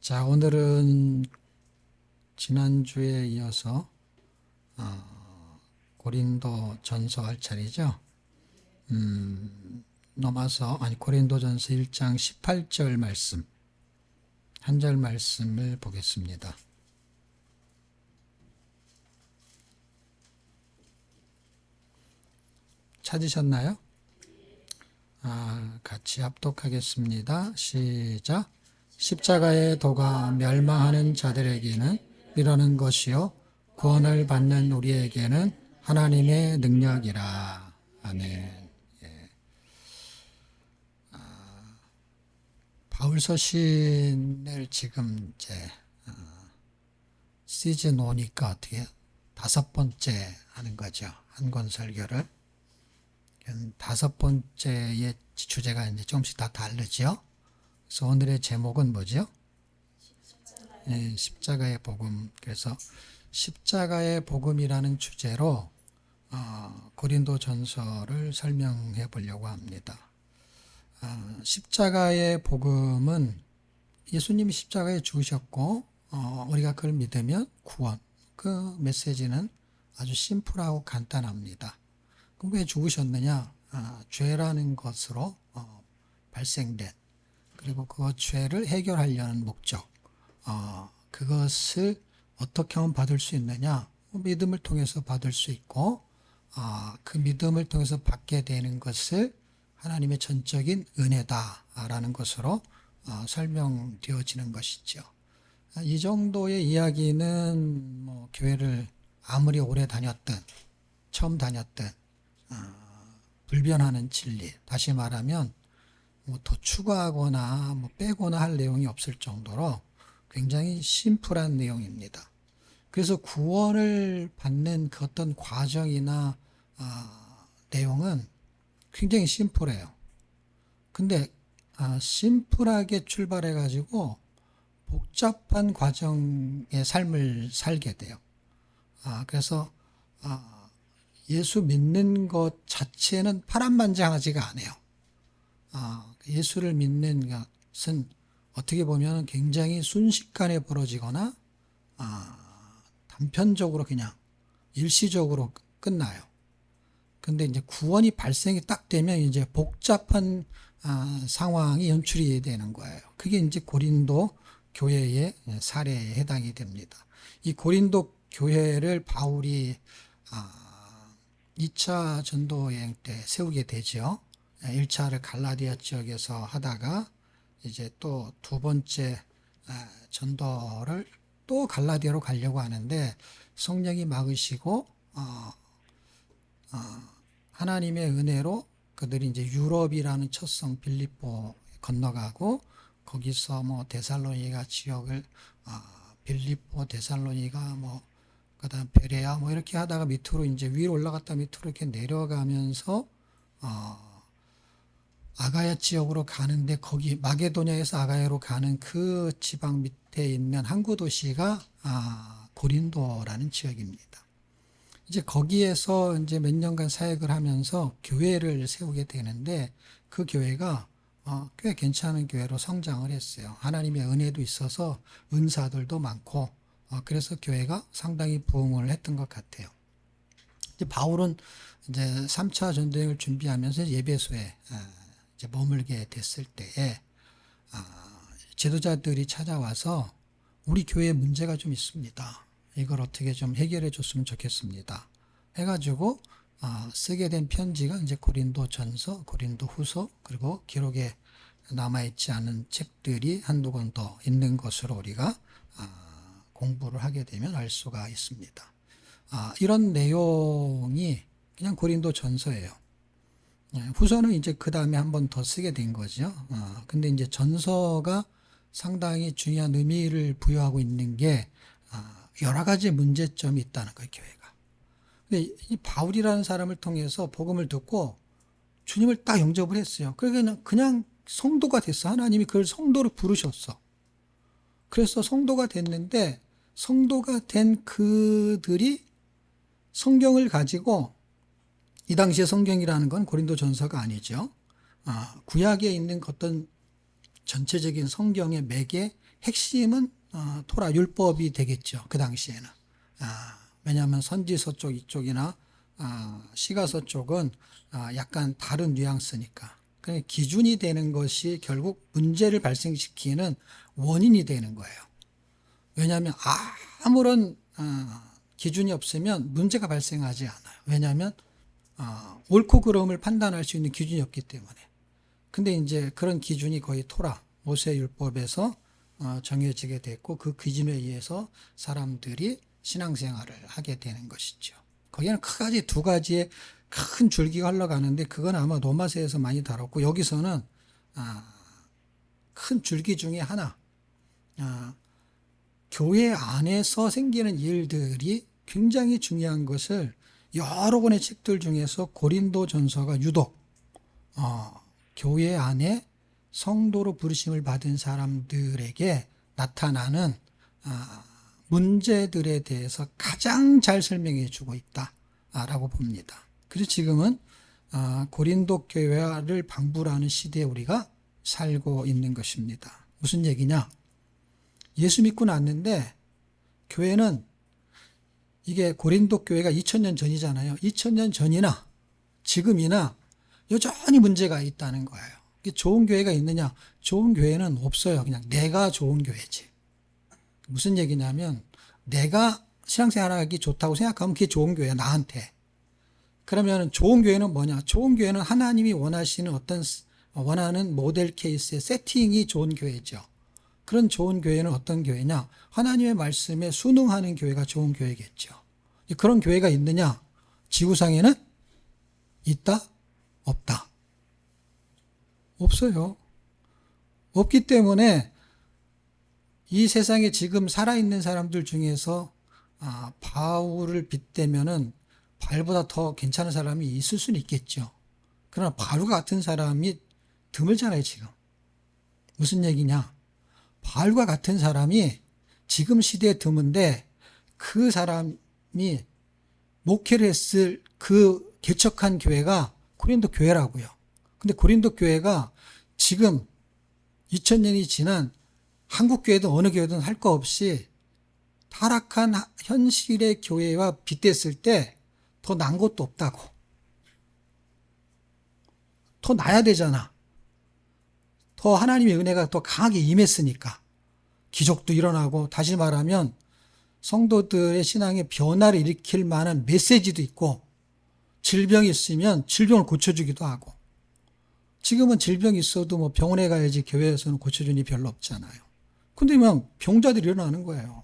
자, 오늘은 지난주에 이어서 고린도 전서 할 차례죠. 고린도 전서 1장 18절 말씀, 한 절 말씀을 보겠습니다. 찾으셨나요? 같이 합독하겠습니다. 시작. 십자가의 도가 멸망하는 자들에게는 미루는 것이요 구원을 받는 우리에게는 하나님의 능력이라. 아멘. 바울 서신을 지금 이제 시즌 5니까 어떻게 5번째 하는 거죠. 한 권 설교를. 5번째의 주제가 이제 조금씩 다 다르죠. 그래서 오늘의 제목은 뭐죠? 십자가의 복음. 그래서 십자가의 복음이라는 주제로 고린도 전서를 설명해 보려고 합니다. 십자가의 복음은 예수님이 십자가에 죽으셨고 우리가 그걸 믿으면 구원. 그 메시지는 아주 심플하고 간단합니다. 그럼 왜 죽으셨느냐? 죄라는 것으로 발생된, 그리고 그 죄를 해결하려는 목적, 그것을 어떻게 하면 받을 수 있느냐? 믿음을 통해서 받을 수 있고, 그 믿음을 통해서 받게 되는 것을 하나님의 전적인 은혜다라는 것으로 설명되어지는 것이죠. 이 정도의 이야기는 뭐 교회를 아무리 오래 다녔든 처음 다녔든 불변하는 진리, 다시 말하면 뭐 더 추가하거나 뭐 빼거나 할 내용이 없을 정도로 굉장히 심플한 내용입니다. 그래서 구원을 받는 그 어떤 과정이나 내용은 굉장히 심플해요. 근데 심플하게 출발해 가지고 복잡한 과정의 삶을 살게 돼요. 그래서 예수 믿는 것 자체는 파란만장하지가 않아요. 예수를 믿는 것은 어떻게 보면 굉장히 순식간에 벌어지거나 단편적으로 그냥 일시적으로 끝나요. 근데 이제 구원이 발생이 딱 되면 이제 복잡한 상황이 연출이 되는 거예요. 그게 이제 고린도 교회의 사례에 해당이 됩니다. 이 고린도 교회를 바울이 2차 전도 여행 때 세우게 되죠. 1차를 갈라디아 지역에서 하다가 이제 또 두 번째 전도를 또 갈라디아로 가려고 하는데 성령이 막으시고 하나님의 은혜로 그들이 이제 유럽이라는 첫 성 빌립보 건너가고 거기서 뭐 데살로니가 지역을 빌립보, 데살로니가 뭐 그다음 베레아 뭐 이렇게 하다가 밑으로 이제 위로 올라갔다 밑으로 이렇게 내려가면서 아가야 지역으로 가는데 거기 마게도냐에서 아가야로 가는 그 지방 밑에 있는 항구 도시가 고린도라는 지역입니다. 이제 거기에서 이제 몇 년간 사역을 하면서 교회를 세우게 되는데 그 교회가 꽤 괜찮은 교회로 성장을 했어요. 하나님의 은혜도 있어서 은사들도 많고 그래서 교회가 상당히 부흥을 했던 것 같아요. 이제 바울은 이제 3차 전도여행을 준비하면서 예배소에 이제 머물게 됐을 때에 지도자들이 찾아와서 우리 교회에 문제가 좀 있습니다. 이걸 어떻게 좀 해결해 줬으면 좋겠습니다. 해가지고 쓰게 된 편지가 이제 고린도 전서, 고린도 후서, 그리고 기록에 남아있지 않은 책들이 한두 권 더 있는 것으로 우리가 공부를 하게 되면 알 수가 있습니다. 이런 내용이 그냥 고린도 전서예요. 후서는 이제 그 다음에 한 번 더 쓰게 된 거죠. 근데 이제 전서가 상당히 중요한 의미를 부여하고 있는 게 여러 가지 문제점이 있다는 거예요, 교회가. 근데 이 바울이라는 사람을 통해서 복음을 듣고 주님을 딱 영접을 했어요. 그냥 성도가 됐어. 하나님이 그걸 성도로 부르셨어. 그래서 성도가 됐는데 성도가 된 그들이 성경을 가지고, 이 당시에 성경이라는 건 고린도 전서가 아니죠. 구약에 있는 어떤 전체적인 성경의 매개, 핵심은 토라 율법이 되겠죠. 그 당시에는. 왜냐하면 선지서 쪽 이쪽이나 시가서 쪽은 약간 다른 뉘앙스니까. 그러니까 기준이 되는 것이 결국 문제를 발생시키는 원인이 되는 거예요. 왜냐하면 아무런 기준이 없으면 문제가 발생하지 않아요. 왜냐하면 옳고 그름을 판단할 수 있는 기준이 없기 때문에. 근데 이제 그런 기준이 거의 토라, 모세율법에서 정해지게 됐고 그 기준에 의해서 사람들이 신앙생활을 하게 되는 것이죠. 거기에는 크가지 두 가지의 큰 줄기가 흘러가는데 그건 아마 로마서에서 많이 다뤘고 여기서는 큰 줄기 중에 하나, 교회 안에서 생기는 일들이 굉장히 중요한 것을 여러 권의 책들 중에서 고린도전서가 유독 교회 안에 성도로 부르심을 받은 사람들에게 나타나는 문제들에 대해서 가장 잘 설명해 주고 있다라고 봅니다. 그래서 지금은 고린도 교회를 방불하는 시대에 우리가 살고 있는 것입니다. 무슨 얘기냐? 예수 믿고 났는데 교회는 이게 고린도 교회가 2000년 전이잖아요. 2000년 전이나 지금이나 여전히 문제가 있다는 거예요. 좋은 교회가 있느냐? 좋은 교회는 없어요. 그냥 내가 좋은 교회지. 무슨 얘기냐면 내가 신앙생활하기 좋다고 생각하면 그게 좋은 교회야, 나한테. 그러면 좋은 교회는 뭐냐? 좋은 교회는 하나님이 원하시는 원하는 모델 케이스의 세팅이 좋은 교회죠. 그런 좋은 교회는 어떤 교회냐? 하나님의 말씀에 순응하는 교회가 좋은 교회겠죠. 그런 교회가 있느냐? 지구상에는 있다? 없다. 없어요. 없기 때문에 이 세상에 지금 살아있는 사람들 중에서 바울을 빗대면은 바울보다 더 괜찮은 사람이 있을 수는 있겠죠. 그러나 바울 같은 사람이 드물잖아요, 지금. 무슨 얘기냐? 바울과 같은 사람이 지금 시대에 드문데 그 사람이 목회를 했을 그 개척한 교회가 고린도 교회라고요. 근데 고린도 교회가 지금 2000년이 지난 한국 교회든 어느 교회든 할 거 없이 타락한 현실의 교회와 빗댔을 때 더 난 것도 없다고. 더 나야 되잖아. 더 하나님의 은혜가 더 강하게 임했으니까. 기적도 일어나고 다시 말하면 성도들의 신앙의 변화를 일으킬 만한 메시지도 있고 질병이 있으면 질병을 고쳐주기도 하고 지금은 질병이 있어도 뭐 병원에 가야지 교회에서는 고쳐주니 별로 없잖아요. 근데 막 병자들이 일어나는 거예요.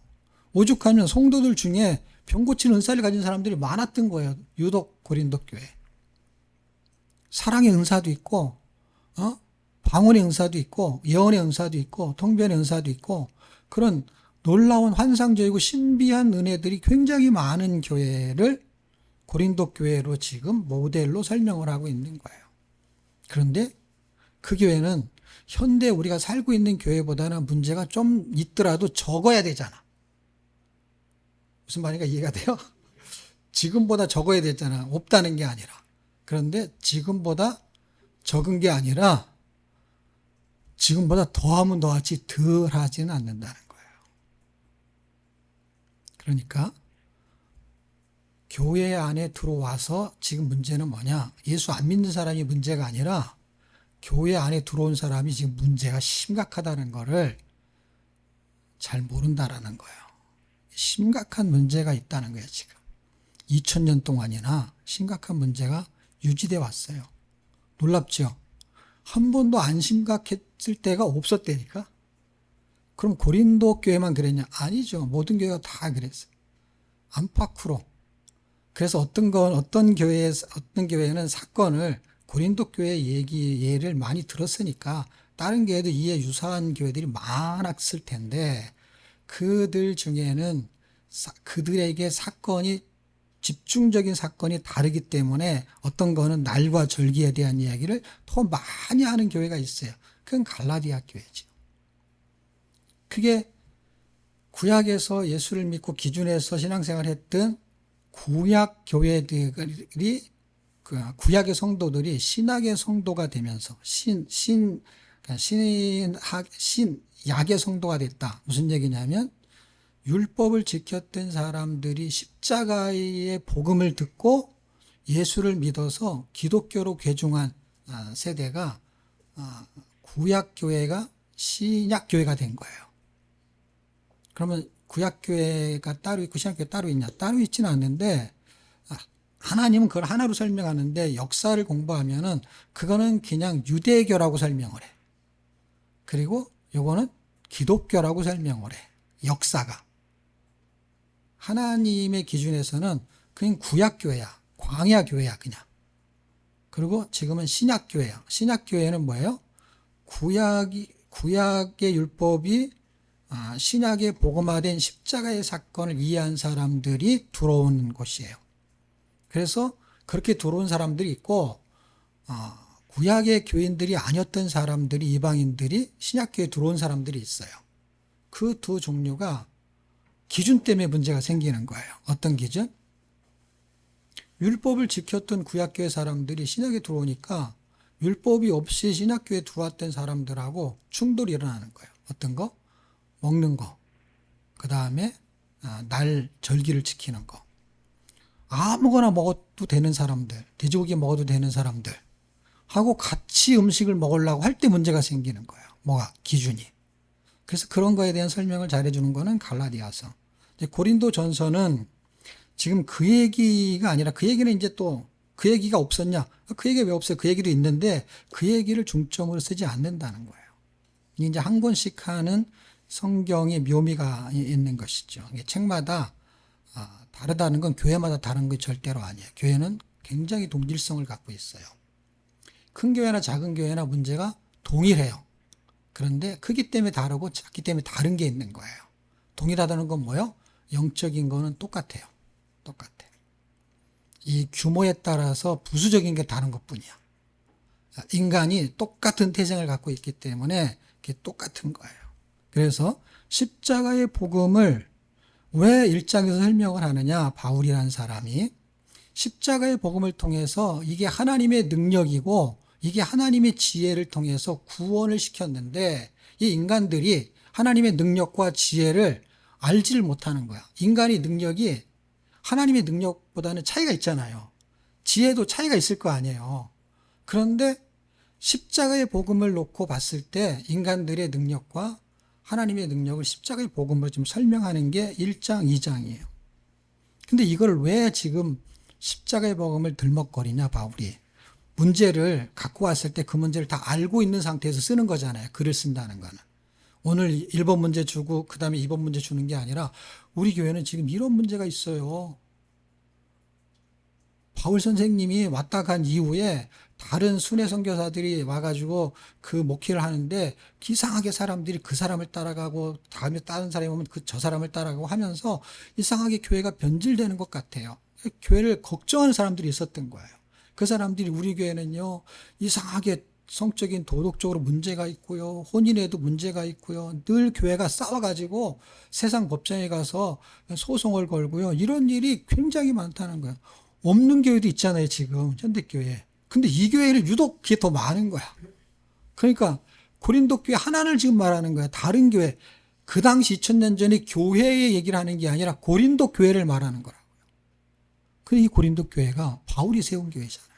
오죽하면 성도들 중에 병 고치는 은사를 가진 사람들이 많았던 거예요. 유독 고린도 교회. 사랑의 은사도 있고 방언의 은사도 있고 예언의 은사도 있고 통변의 은사도 있고 그런 놀라운 환상적이고 신비한 은혜들이 굉장히 많은 교회를 고린도 교회로 지금 모델로 설명을 하고 있는 거예요. 그런데 그 교회는 현대 우리가 살고 있는 교회보다는 문제가 좀 있더라도 적어야 되잖아. 무슨 말인가 이해가 돼요? 지금보다 적어야 되잖아. 없다는 게 아니라. 그런데 지금보다 적은 게 아니라 지금보다 더하면 더하지 덜 하지는 않는다는 거예요. 그러니까 교회 안에 들어와서 지금 문제는 뭐냐? 예수 안 믿는 사람이 문제가 아니라 교회 안에 들어온 사람이 지금 문제가 심각하다는 거를 잘 모른다라는 거예요. 심각한 문제가 있다는 거예요, 지금. 2000년 동안이나 심각한 문제가 유지돼 왔어요. 놀랍죠? 한 번도 안 심각했을 때가 없었다니까? 그럼 고린도 교회만 그랬냐? 아니죠. 모든 교회가 다 그랬어요. 안팎으로. 그래서 어떤 교회는 사건을 고린도 교회 예를 많이 들었으니까 다른 교회도 이에 유사한 교회들이 많았을 텐데 그들 중에는 그들에게 집중적인 사건이 다르기 때문에 어떤 거는 날과 절기에 대한 이야기를 더 많이 하는 교회가 있어요. 그건 갈라디아 교회죠. 그게 구약에서 예수를 믿고 기준에서 신앙생활을 했던 구약 교회들이 구약의 성도들이 신약의 성도가 되면서 그러니까 약의 성도가 됐다. 무슨 얘기냐면 율법을 지켰던 사람들이 십자가의 복음을 듣고 예수를 믿어서 기독교로 개종한 세대가 구약교회가 신약교회가 된 거예요. 그러면 구약교회가 따로 있고 신약교회 따로 있냐? 따로 있지는 않는데 하나님은 그걸 하나로 설명하는데 역사를 공부하면은 그거는 그냥 유대교라고 설명을 해. 그리고 요거는 기독교라고 설명을 해. 역사가. 하나님의 기준에서는 그냥 구약교회야. 광야교회야 그냥. 그리고 지금은 신약교회야. 신약교회는 뭐예요? 구약의 율법이 신약의 복음화된 십자가의 사건을 이해한 사람들이 들어온 곳이에요. 그래서 그렇게 들어온 사람들이 있고 구약의 교인들이 아니었던 사람들이 이방인들이 신약교회에 들어온 사람들이 있어요. 그 두 종류가 기준 때문에 문제가 생기는 거예요. 어떤 기준? 율법을 지켰던 구약교회 사람들이 신약에 들어오니까 율법이 없이 신약교회에 들어왔던 사람들하고 충돌이 일어나는 거예요. 어떤 거? 먹는 거. 그 다음에 날 절기를 지키는 거. 아무거나 먹어도 되는 사람들, 돼지고기 먹어도 되는 사람들 하고 같이 음식을 먹으려고 할 때 문제가 생기는 거예요. 뭐가? 기준이. 그래서 그런 거에 대한 설명을 잘해주는 거는 갈라디아서. 고린도 전서는 지금 그 얘기가 아니라 그 얘기는 이제 또 그 얘기가 없었냐? 그 얘기가 왜 없어요? 그 얘기도 있는데 그 얘기를 중점으로 쓰지 않는다는 거예요. 이제 한 권씩 하는 성경의 묘미가 있는 것이죠. 책마다 다르다는 건 교회마다 다른 게 절대로 아니에요. 교회는 굉장히 동질성을 갖고 있어요. 큰 교회나 작은 교회나 문제가 동일해요. 그런데 크기 때문에 다르고 작기 때문에 다른 게 있는 거예요. 동일하다는 건 뭐예요? 영적인 거는 똑같아요. 똑같아. 이 규모에 따라서 부수적인 게 다른 것뿐이야. 인간이 똑같은 태생을 갖고 있기 때문에 그게 똑같은 거예요. 그래서 십자가의 복음을 왜 1장에서 설명을 하느냐? 바울이라는 사람이 십자가의 복음을 통해서 이게 하나님의 능력이고 이게 하나님의 지혜를 통해서 구원을 시켰는데 이 인간들이 하나님의 능력과 지혜를 알지를 못하는 거야. 인간의 능력이 하나님의 능력보다는 차이가 있잖아요. 지혜도 차이가 있을 거 아니에요. 그런데 십자가의 복음을 놓고 봤을 때 인간들의 능력과 하나님의 능력을 십자가의 복음으로 좀 설명하는 게 1장, 2장이에요. 근데 이걸 왜 지금 십자가의 복음을 들먹거리냐, 바울이. 문제를 갖고 왔을 때 그 문제를 다 알고 있는 상태에서 쓰는 거잖아요. 글을 쓴다는 거는. 오늘 1번 문제 주고 그 다음에 2번 문제 주는 게 아니라 우리 교회는 지금 이런 문제가 있어요. 바울 선생님이 왔다 간 이후에 다른 순회 선교사들이 와가지고 그 목회를 하는데 이상하게 사람들이 그 사람을 따라가고 다음에 다른 사람이 오면 저 사람을 따라가고 하면서 이상하게 교회가 변질되는 것 같아요. 교회를 걱정하는 사람들이 있었던 거예요. 그 사람들이 우리 교회는요 이상하게 성적인 도덕적으로 문제가 있고요. 혼인에도 문제가 있고요. 늘 교회가 싸워가지고 세상 법정에 가서 소송을 걸고요. 이런 일이 굉장히 많다는 거예요. 없는 교회도 있잖아요, 지금 현대교회. 근데 이 교회는 유독 그게 더 많은 거야. 그러니까 고린도 교회 하나를 지금 말하는 거야. 다른 교회. 그 당시 2000년 전에 교회의 얘기를 하는 게 아니라 고린도 교회를 말하는 거라고요. 이 고린도 교회가 바울이 세운 교회잖아요.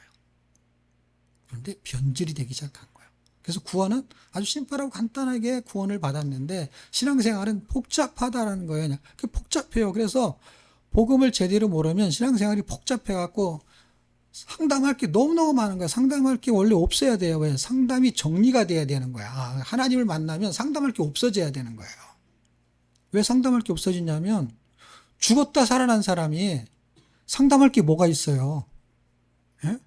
그런데 변질이 되기 시작한 거예요. 그래서 구원은 아주 심플하고 간단하게 구원을 받았는데 신앙생활은 복잡하다라는 거예요. 그냥 복잡해요. 그래서 복음을 제대로 모르면 신앙생활이 복잡해갖고 상담할 게 너무너무 많은 거야. 상담할 게 원래 없어야 돼요. 왜? 상담이 정리가 돼야 되는 거야. 하나님을 만나면 상담할 게 없어져야 되는 거예요. 왜 상담할 게 없어지냐면 죽었다 살아난 사람이 상담할 게 뭐가 있어요? 예?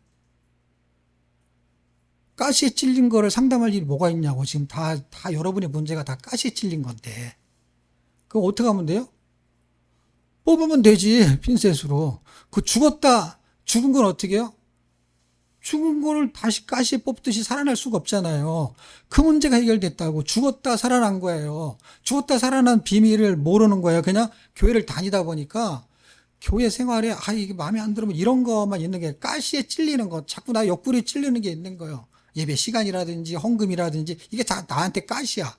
가시에 찔린 거를 상담할 일이 뭐가 있냐고. 지금 다 여러분의 문제가 다 가시에 찔린 건데. 그럼 어떻게 하면 돼요? 뽑으면 되지, 핀셋으로. 죽은 건 어떻게 해요? 죽은 거를 다시 가시에 뽑듯이 살아날 수가 없잖아요. 그 문제가 해결됐다고. 죽었다 살아난 거예요. 죽었다 살아난 비밀을 모르는 거예요. 그냥 교회를 다니다 보니까 교회 생활에 이게 마음에 안 들으면 이런 거만 있는 게 가시에 찔리는 거. 자꾸 나 옆구리에 찔리는 게 있는 거예요. 예배 시간이라든지 헌금이라든지 이게 다 나한테 가시야.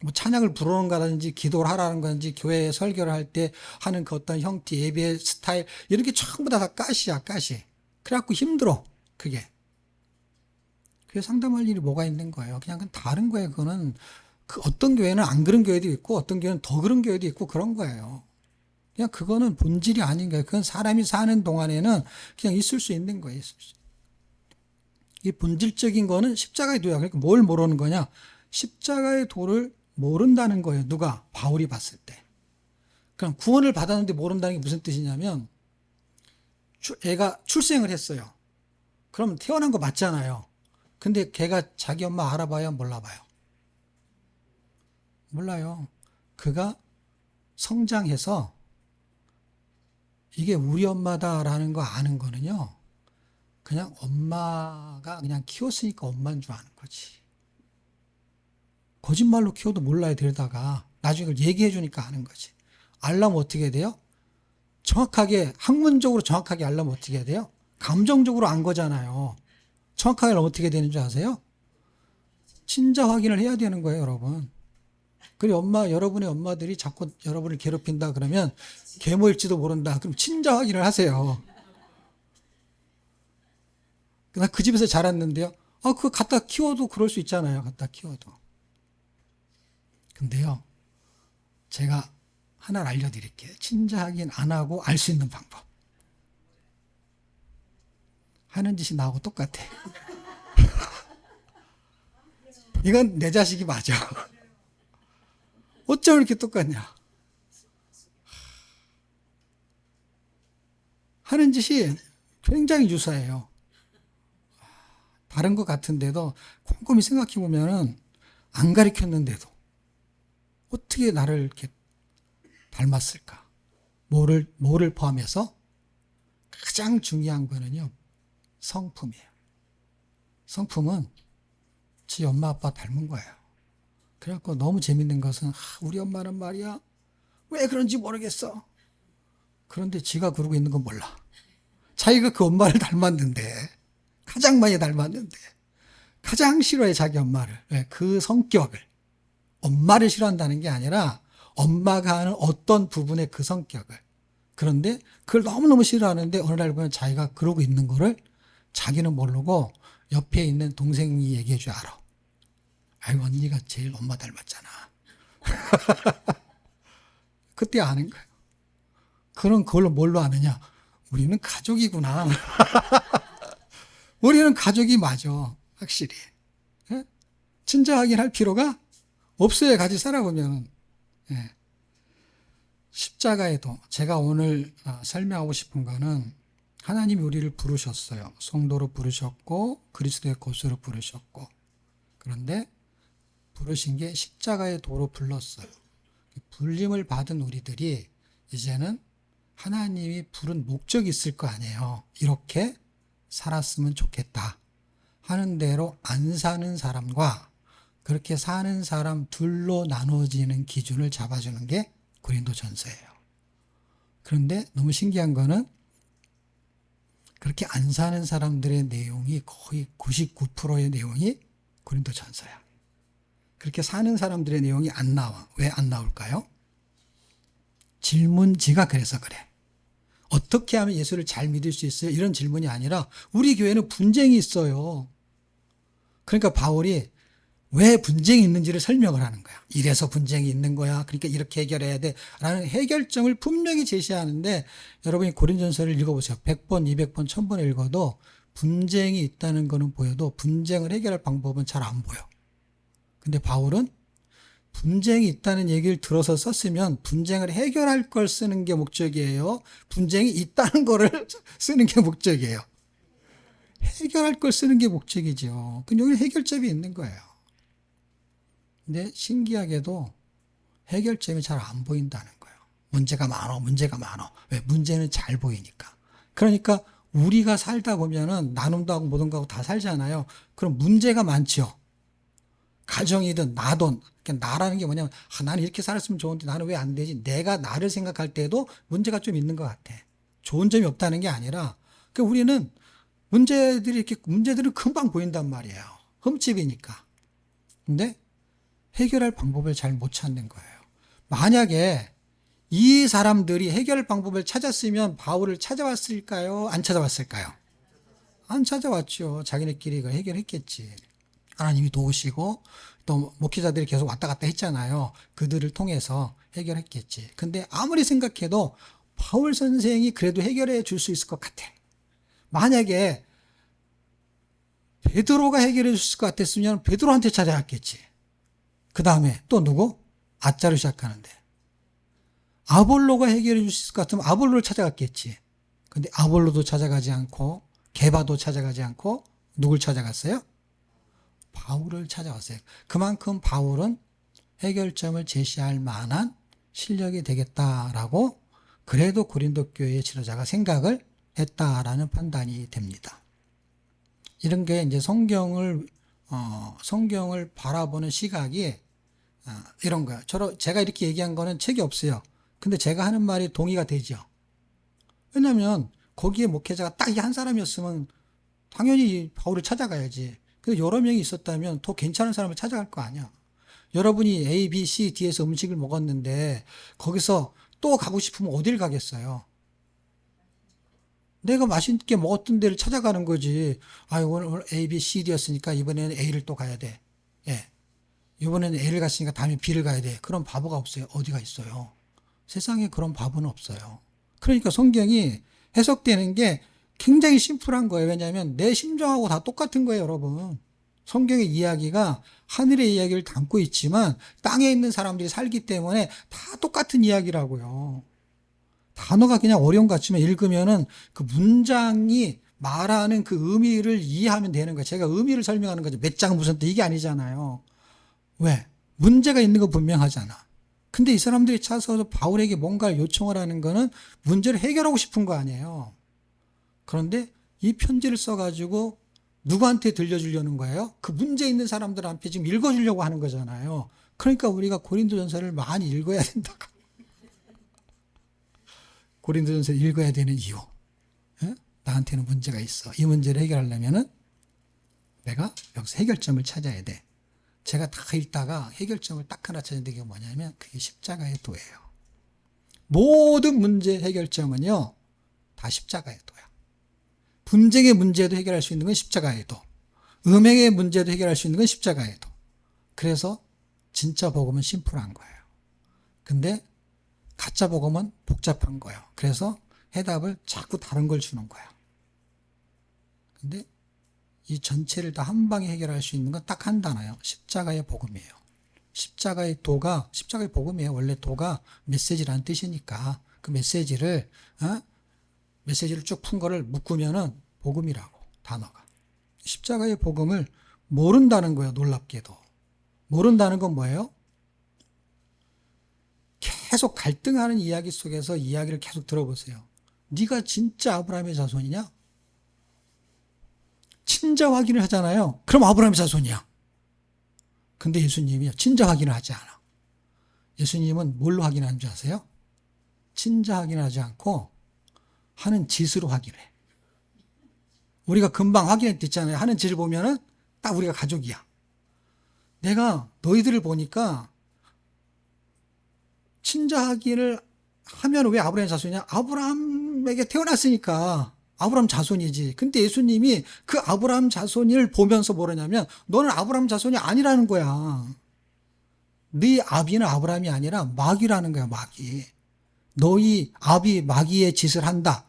뭐 찬양을 부르는 거라든지 기도를 하라는 건지 교회 설교를 할 때 하는 그 어떤 형태 예배 스타일 이런 게 전부 다 가시야 가시. 그래갖고 힘들어 그게. 교회 상담할 일이 뭐가 있는 거예요. 그냥 다른 거예요. 그거는 그 어떤 교회는 안 그런 교회도 있고 어떤 교회는 더 그런 교회도 있고 그런 거예요. 그냥 그거는 본질이 아닌 거예요. 그건 사람이 사는 동안에는 그냥 있을 수 있는 거예요. 이 본질적인 거는 십자가의 도야. 그러니까 뭘 모르는 거냐? 십자가의 도를 모른다는 거예요. 누가? 바울이 봤을 때. 그럼 구원을 받았는데 모른다는 게 무슨 뜻이냐면 애가 출생을 했어요. 그럼 태어난 거 맞잖아요. 근데 걔가 자기 엄마 알아봐요? 몰라봐요? 몰라요. 그가 성장해서 이게 우리 엄마다라는 거 아는 거는요. 그냥 엄마가 그냥 키웠으니까 엄마인 줄 아는 거지. 거짓말로 키워도 몰라야 되다가 나중에 그걸 얘기해 주니까 아는 거지. 알려면 어떻게 돼요? 정확하게 학문적으로 정확하게 알려면 어떻게 해야 돼요? 감정적으로 안 거잖아요. 정확하게 알려면 어떻게 되는 줄 아세요? 친자 확인을 해야 되는 거예요, 여러분. 그리고 여러분의 엄마들이 자꾸 여러분을 괴롭힌다 그러면 계모일지도 모른다. 그럼 친자 확인을 하세요. 나 그 집에서 자랐는데요. 그거 갖다 키워도 그럴 수 있잖아요. 갖다 키워도. 근데요, 제가 하나를 알려드릴게요. 친자 확인 안 하고 알 수 있는 방법. 하는 짓이 나하고 똑같아. 이건 내 자식이 맞아. 어쩜 이렇게 똑같냐? 하는 짓이 굉장히 유사해요. 다른 것 같은데도 곰곰이 생각해 보면은 안 가르쳤는데도 어떻게 나를 이렇게 닮았을까? 뭐를 포함해서 가장 중요한 거는요, 성품이에요. 성품은 지 엄마 아빠 닮은 거예요. 그래갖고 너무 재밌는 것은 우리 엄마는 말이야 왜 그런지 모르겠어. 그런데 지가 그러고 있는 건 몰라. 자기가 그 엄마를 닮았는데 가장 많이 닮았는데 가장 싫어해 자기 엄마를. 왜? 그 성격을. 엄마를 싫어한다는 게 아니라 엄마가 하는 어떤 부분의 그 성격을. 그런데 그걸 너무너무 싫어하는데 어느 날 보면 자기가 그러고 있는 거를 자기는 모르고 옆에 있는 동생이 얘기해 줘 알아. 아이고 언니가 제일 엄마 닮았잖아. 그때 아는 거예요. 그런 그걸로 뭘로 아느냐? 우리는 가족이구나. 우리는 가족이 맞아. 확실히. 예? 친자 확인할 필요가 없어요. 같이 살아보면. 예. 십자가의 도. 제가 오늘 설명하고 싶은 거는 하나님이 우리를 부르셨어요. 성도로 부르셨고 그리스도의 것으로 부르셨고. 그런데 부르신 게 십자가의 도로 불렀어요. 불림을 받은 우리들이 이제는 하나님이 부른 목적이 있을 거 아니에요. 이렇게 살았으면 좋겠다 하는 대로 안 사는 사람과 그렇게 사는 사람 둘로 나눠지는 기준을 잡아주는 게 고린도전서예요. 그런데 너무 신기한 거는 그렇게 안 사는 사람들의 내용이 거의 99%의 내용이 고린도전서야. 그렇게 사는 사람들의 내용이 안 나와. 왜 안 나올까요? 질문지가 그래서 그래. 어떻게 하면 예수를 잘 믿을 수 있어요? 이런 질문이 아니라 우리 교회는 분쟁이 있어요. 그러니까 바울이 왜 분쟁이 있는지를 설명을 하는 거야. 이래서 분쟁이 있는 거야. 그러니까 이렇게 해결해야 돼. 라는 해결점을 분명히 제시하는데 여러분이 고린전서를 읽어보세요. 100번, 200번, 1000번 읽어도 분쟁이 있다는 거는 보여도 분쟁을 해결할 방법은 잘 안 보여. 근데 바울은 분쟁이 있다는 얘기를 들어서 썼으면 분쟁을 해결할 걸 쓰는 게 목적이에요. 분쟁이 있다는 거를 쓰는 게 목적이에요. 해결할 걸 쓰는 게 목적이죠. 근데 여기 해결점이 있는 거예요. 근데 신기하게도 해결점이 잘 안 보인다는 거예요. 문제가 많어. 왜? 문제는 잘 보이니까. 그러니까 우리가 살다 보면은 나눔도 하고 뭐든 하고 다 살잖아요. 그럼 문제가 많죠. 가정이든 나든. 그러니까 나라는 게 뭐냐면 나는 이렇게 살았으면 좋은데 나는 왜 안 되지? 내가 나를 생각할 때도 문제가 좀 있는 것 같아. 좋은 점이 없다는 게 아니라 그러니까 우리는 문제들은 금방 보인단 말이에요. 흠집이니까. 근데 해결할 방법을 잘 못 찾는 거예요. 만약에 이 사람들이 해결 방법을 찾았으면 바울을 찾아왔을까요? 안 찾아왔을까요? 안 찾아왔죠. 자기네끼리 이걸 해결했겠지. 하나님이 도우시고 또 목회자들이 계속 왔다 갔다 했잖아요. 그들을 통해서 해결했겠지. 근데 아무리 생각해도 바울 선생이 그래도 해결해 줄 수 있을 것 같아. 만약에 베드로가 해결해 줄 수 있을 것 같았으면 베드로한테 찾아갔겠지. 그 다음에 또 누구? 아자로 시작하는데. 아볼로가 해결해 줄 수 있을 것 같으면 아볼로를 찾아갔겠지. 근데 아볼로도 찾아가지 않고 게바도 찾아가지 않고 누굴 찾아갔어요? 바울을 찾아왔어요. 그만큼 바울은 해결점을 제시할 만한 실력이 되겠다라고 그래도 고린도 교회의 지도자가 생각을 했다라는 판단이 됩니다. 이런 게 이제 성경을 바라보는 시각이 이런 거야. 제가 이렇게 얘기한 거는 책이 없어요. 근데 제가 하는 말이 동의가 되죠. 왜냐면 거기에 목회자가 딱 이 한 사람이었으면 당연히 바울을 찾아가야지. 근데 여러 명이 있었다면 더 괜찮은 사람을 찾아갈 거 아니야. 여러분이 A, B, C, D에서 음식을 먹었는데 거기서 또 가고 싶으면 어딜 가겠어요? 내가 맛있게 먹었던 데를 찾아가는 거지. 오늘 A, B, C, D였으니까 이번에는 A를 또 가야 돼. 예. 이번에는 A를 갔으니까 다음에 B를 가야 돼. 그런 바보가 없어요. 어디가 있어요? 세상에 그런 바보는 없어요. 그러니까 성경이 해석되는 게 굉장히 심플한 거예요. 왜냐하면 내 심정하고 다 똑같은 거예요, 여러분. 성경의 이야기가 하늘의 이야기를 담고 있지만 땅에 있는 사람들이 살기 때문에 다 똑같은 이야기라고요. 단어가 그냥 어려운 것 같지만 읽으면은 그 문장이 말하는 그 의미를 이해하면 되는 거예요. 제가 의미를 설명하는 거죠. 몇 장 무슨 뜻 이게 아니잖아요. 왜? 문제가 있는 거 분명하잖아. 근데 이 사람들이 찾아서 바울에게 뭔가를 요청을 하는 거는 문제를 해결하고 싶은 거 아니에요. 그런데 이 편지를 써가지고 누구한테 들려주려는 거예요? 그 문제 있는 사람들 앞에 지금 읽어주려고 하는 거잖아요. 그러니까 우리가 고린도전서를 많이 읽어야 된다고. 고린도전서를 읽어야 되는 이유. 에? 나한테는 문제가 있어. 이 문제를 해결하려면은 내가 여기서 해결점을 찾아야 돼. 제가 다 읽다가 해결점을 딱 하나 찾는 게 뭐냐면 그게 십자가의 도예요. 모든 문제 해결점은요. 다 십자가의 도야. 분쟁의 문제도 해결할 수 있는 건 십자가의 도. 음행의 문제도 해결할 수 있는 건 십자가의 도. 그래서 진짜 복음은 심플한 거예요. 근데 가짜 복음은 복잡한 거예요. 그래서 해답을 자꾸 다른 걸 주는 거야. 근데 이 전체를 다 한 방에 해결할 수 있는 건 딱 한 단어예요. 십자가의 복음이에요. 십자가의 도가 십자가의 복음이에요. 원래 도가 메시지라는 뜻이니까 그 메시지를 쭉 푼 거를 묶으면은 복음이라고 단어가. 십자가의 복음을 모른다는 거예요. 놀랍게도. 모른다는 건 뭐예요? 계속 갈등하는 이야기 속에서 이야기를 계속 들어보세요. 네가 진짜 아브라함의 자손이냐? 친자 확인을 하잖아요. 그럼 아브라함의 자손이야. 근데 예수님이요. 친자 확인을 하지 않아. 예수님은 뭘로 확인하는 줄 아세요? 친자 확인을 하지 않고 하는 짓으로 확인해. 우리가 금방 확인했잖아요. 하는 짓을 보면은 딱 우리가 가족이야. 내가 너희들을 보니까 친자 확인을 하면 왜 아브라함의 자손이냐? 아브라함에게 태어났으니까 아브라함 자손이지. 근데 예수님이 그 아브라함 자손을 보면서 뭐라냐면 너는 아브라함 자손이 아니라는 거야. 네 아비는 아브라함이 아니라 마귀라는 거야. 마귀. 너희 아비 마귀의 짓을 한다.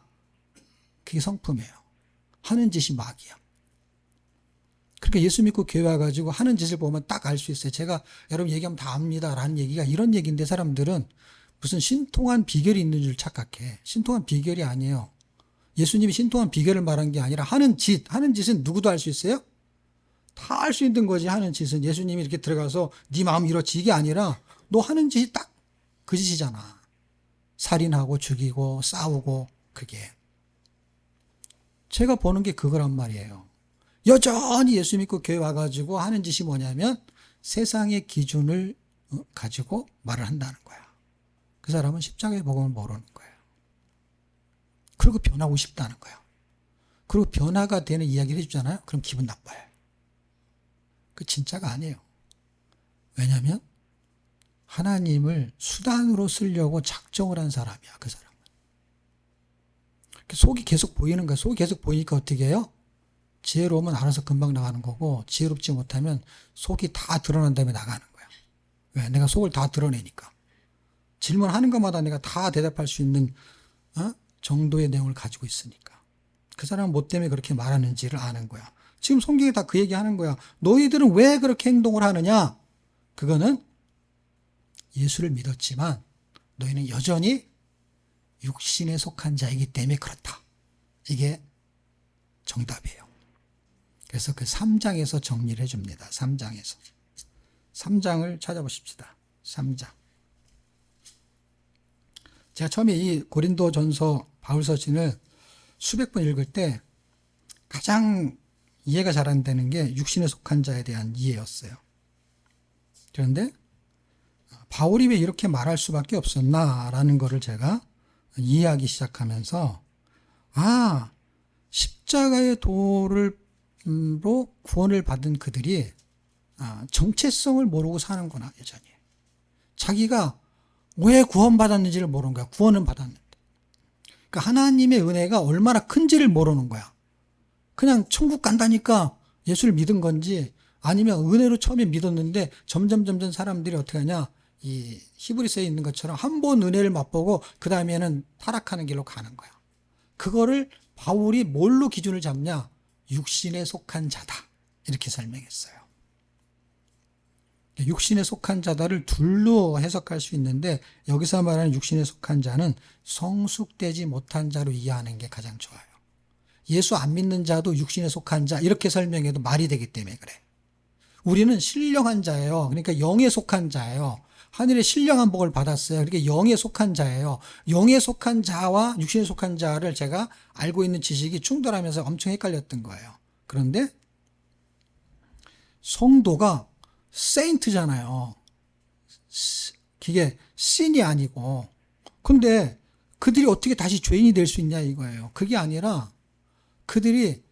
그게 성품이에요. 하는 짓이 마귀야. 그러니까 예수 믿고 교회 와가지고 하는 짓을 보면 딱 알 수 있어요. 제가 여러분 얘기하면 다 압니다 라는 얘기가 이런 얘기인데 사람들은 무슨 신통한 비결이 있는 줄 착각해. 신통한 비결이 아니에요. 예수님이 신통한 비결을 말한 게 아니라 하는 짓은 누구도 할 수 있어요? 다 할 수 있는 거지. 하는 짓은 예수님이 이렇게 들어가서 네 마음 이렇지 이게 아니라 너 하는 짓이 딱 그 짓이잖아. 살인하고 죽이고 싸우고 그게. 제가 보는 게 그거란 말이에요. 여전히 예수 믿고 교회 와가지고 하는 짓이 뭐냐면 세상의 기준을 가지고 말을 한다는 거야. 그 사람은 십자가의 복음을 모르는 거예요. 그리고 변하고 싶다는 거야. 그리고 변화가 되는 이야기를 해주잖아요. 그럼 기분 나빠요. 그 진짜가 아니에요. 왜냐하면 하나님을 수단으로 쓰려고 작정을 한 사람이야. 그 사람은. 속이 계속 보이는 거야. 속이 계속 보이니까 어떻게 해요? 지혜로우면 알아서 금방 나가는 거고, 지혜롭지 못하면 속이 다 드러난 다음에 나가는 거야. 왜? 내가 속을 다 드러내니까. 질문하는 것마다 내가 다 대답할 수 있는 정도의 내용을 가지고 있으니까. 그 사람은 뭐 때문에 그렇게 말하는지를 아는 거야. 지금 성경에 다 그 얘기 하는 거야. 너희들은 왜 그렇게 행동을 하느냐? 그거는 예수를 믿었지만 너희는 여전히 육신에 속한 자이기 때문에 그렇다. 이게 정답이에요. 그래서 그 3장에서 정리를 해줍니다. 3장에서. 3장을 찾아보십시다. 3장. 제가 처음에 이 고린도전서 바울서신을 수백 번 읽을 때 가장 이해가 잘 안 되는 게 육신에 속한 자에 대한 이해였어요. 그런데 바울이 왜 이렇게 말할 수밖에 없었나라는 거를 제가 이해하기 시작하면서 십자가의 도로 구원을 받은 그들이 정체성을 모르고 사는구나. 여전히 자기가 왜 구원받았는지를 모르는 거야. 구원은 받았는데. 그러니까 하나님의 은혜가 얼마나 큰지를 모르는 거야. 그냥 천국 간다니까 예수를 믿은 건지, 아니면 은혜로 처음에 믿었는데 점점 사람들이 어떻게 하냐, 이 히브리서에 있는 것처럼 한 번 은혜를 맛보고 그 다음에는 타락하는 길로 가는 거야. 그거를 바울이 뭘로 기준을 잡냐? 육신에 속한 자다, 이렇게 설명했어요. 육신에 속한 자다를 둘로 해석할 수 있는데, 여기서 말하는 육신에 속한 자는 성숙되지 못한 자로 이해하는 게 가장 좋아요. 예수 안 믿는 자도 육신에 속한 자, 이렇게 설명해도 말이 되기 때문에 그래. 우리는 신령한 자예요. 그러니까 영에 속한 자예요. 하늘의 신령한 복을 받았어요. 그러니까 영에 속한 자예요. 영에 속한 자와 육신에 속한 자를 제가 알고 있는 지식이 충돌하면서 엄청 헷갈렸던 거예요. 그런데 성도가 세인트잖아요. 그게 신이 아니고. 근데 그들이 어떻게 다시 죄인이 될 수 있냐 이거예요. 그게 아니라 그들이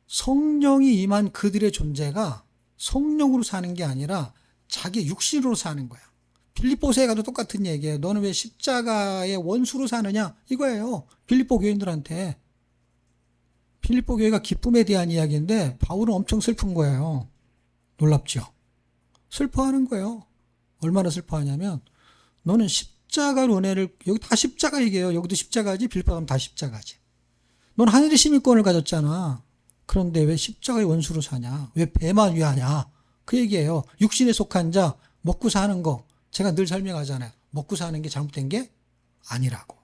성령이 임한 그들의 존재가 성령으로 사는 게 아니라 자기 육신으로 사는 거야. 빌립보서에 가도 똑같은 얘기예요. 너는 왜 십자가의 원수로 사느냐 이거예요. 빌립보 교인들한테. 빌립보 교회가 기쁨에 대한 이야기인데 바울은 엄청 슬픈 거예요. 놀랍죠? 슬퍼하는 거예요. 얼마나 슬퍼하냐면, 너는 십자가로 은혜를, 여기 다 십자가 얘기예요. 여기도 십자가지, 빌립보 가면 다 십자가지. 넌 하늘의 시민권을 가졌잖아. 그런데 왜 십자가의 원수로 사냐? 왜 배만 위하냐? 그 얘기예요. 육신에 속한 자, 먹고 사는 거. 제가 늘 설명하잖아요. 먹고 사는 게 잘못된 게 아니라고.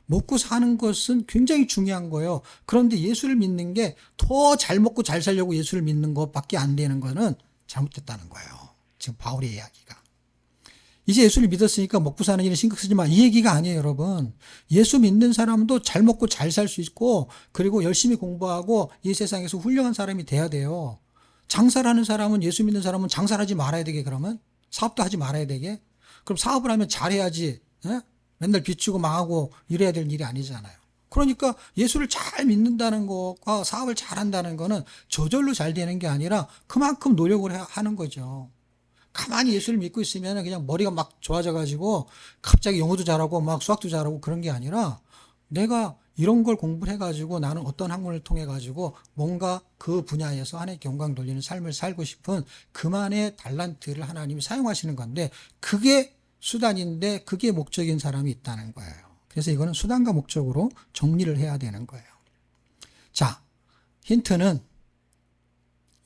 먹고 사는 것은 굉장히 중요한 거예요. 그런데 예수를 믿는 게 더 잘 먹고 잘 살려고 예수를 믿는 것밖에 안 되는 거는 잘못됐다는 거예요. 지금 바울의 이야기가. 이제 예수를 믿었으니까 먹고 사는 일은 신경 쓰지 마, 이 얘기가 아니에요, 여러분. 예수 믿는 사람도 잘 먹고 잘 살 수 있고, 그리고 열심히 공부하고 이 세상에서 훌륭한 사람이 돼야 돼요. 장사를 하는 사람은, 예수 믿는 사람은 장사를 하지 말아야 되게, 그러면? 사업도 하지 말아야 되게? 그럼 사업을 하면 잘해야지, 에? 맨날 비추고 망하고 이래야 될 일이 아니잖아요. 그러니까 예수를 잘 믿는다는 것과 사업을 잘한다는 거는 저절로 잘 되는 게 아니라 그만큼 노력을 하는 거죠. 가만히 예수를 믿고 있으면 그냥 머리가 막 좋아져가지고 갑자기 영어도 잘하고 막 수학도 잘하고 그런 게 아니라, 내가 이런 걸 공부를 해가지고 나는 어떤 학문을 통해가지고 뭔가 그 분야에서 하나님께 영광 돌리는 삶을 살고 싶은 그만의 달란트를 하나님이 사용하시는 건데, 그게 수단인데 그게 목적인 사람이 있다는 거예요. 그래서 이거는 수단과 목적으로 정리를 해야 되는 거예요. 자, 힌트는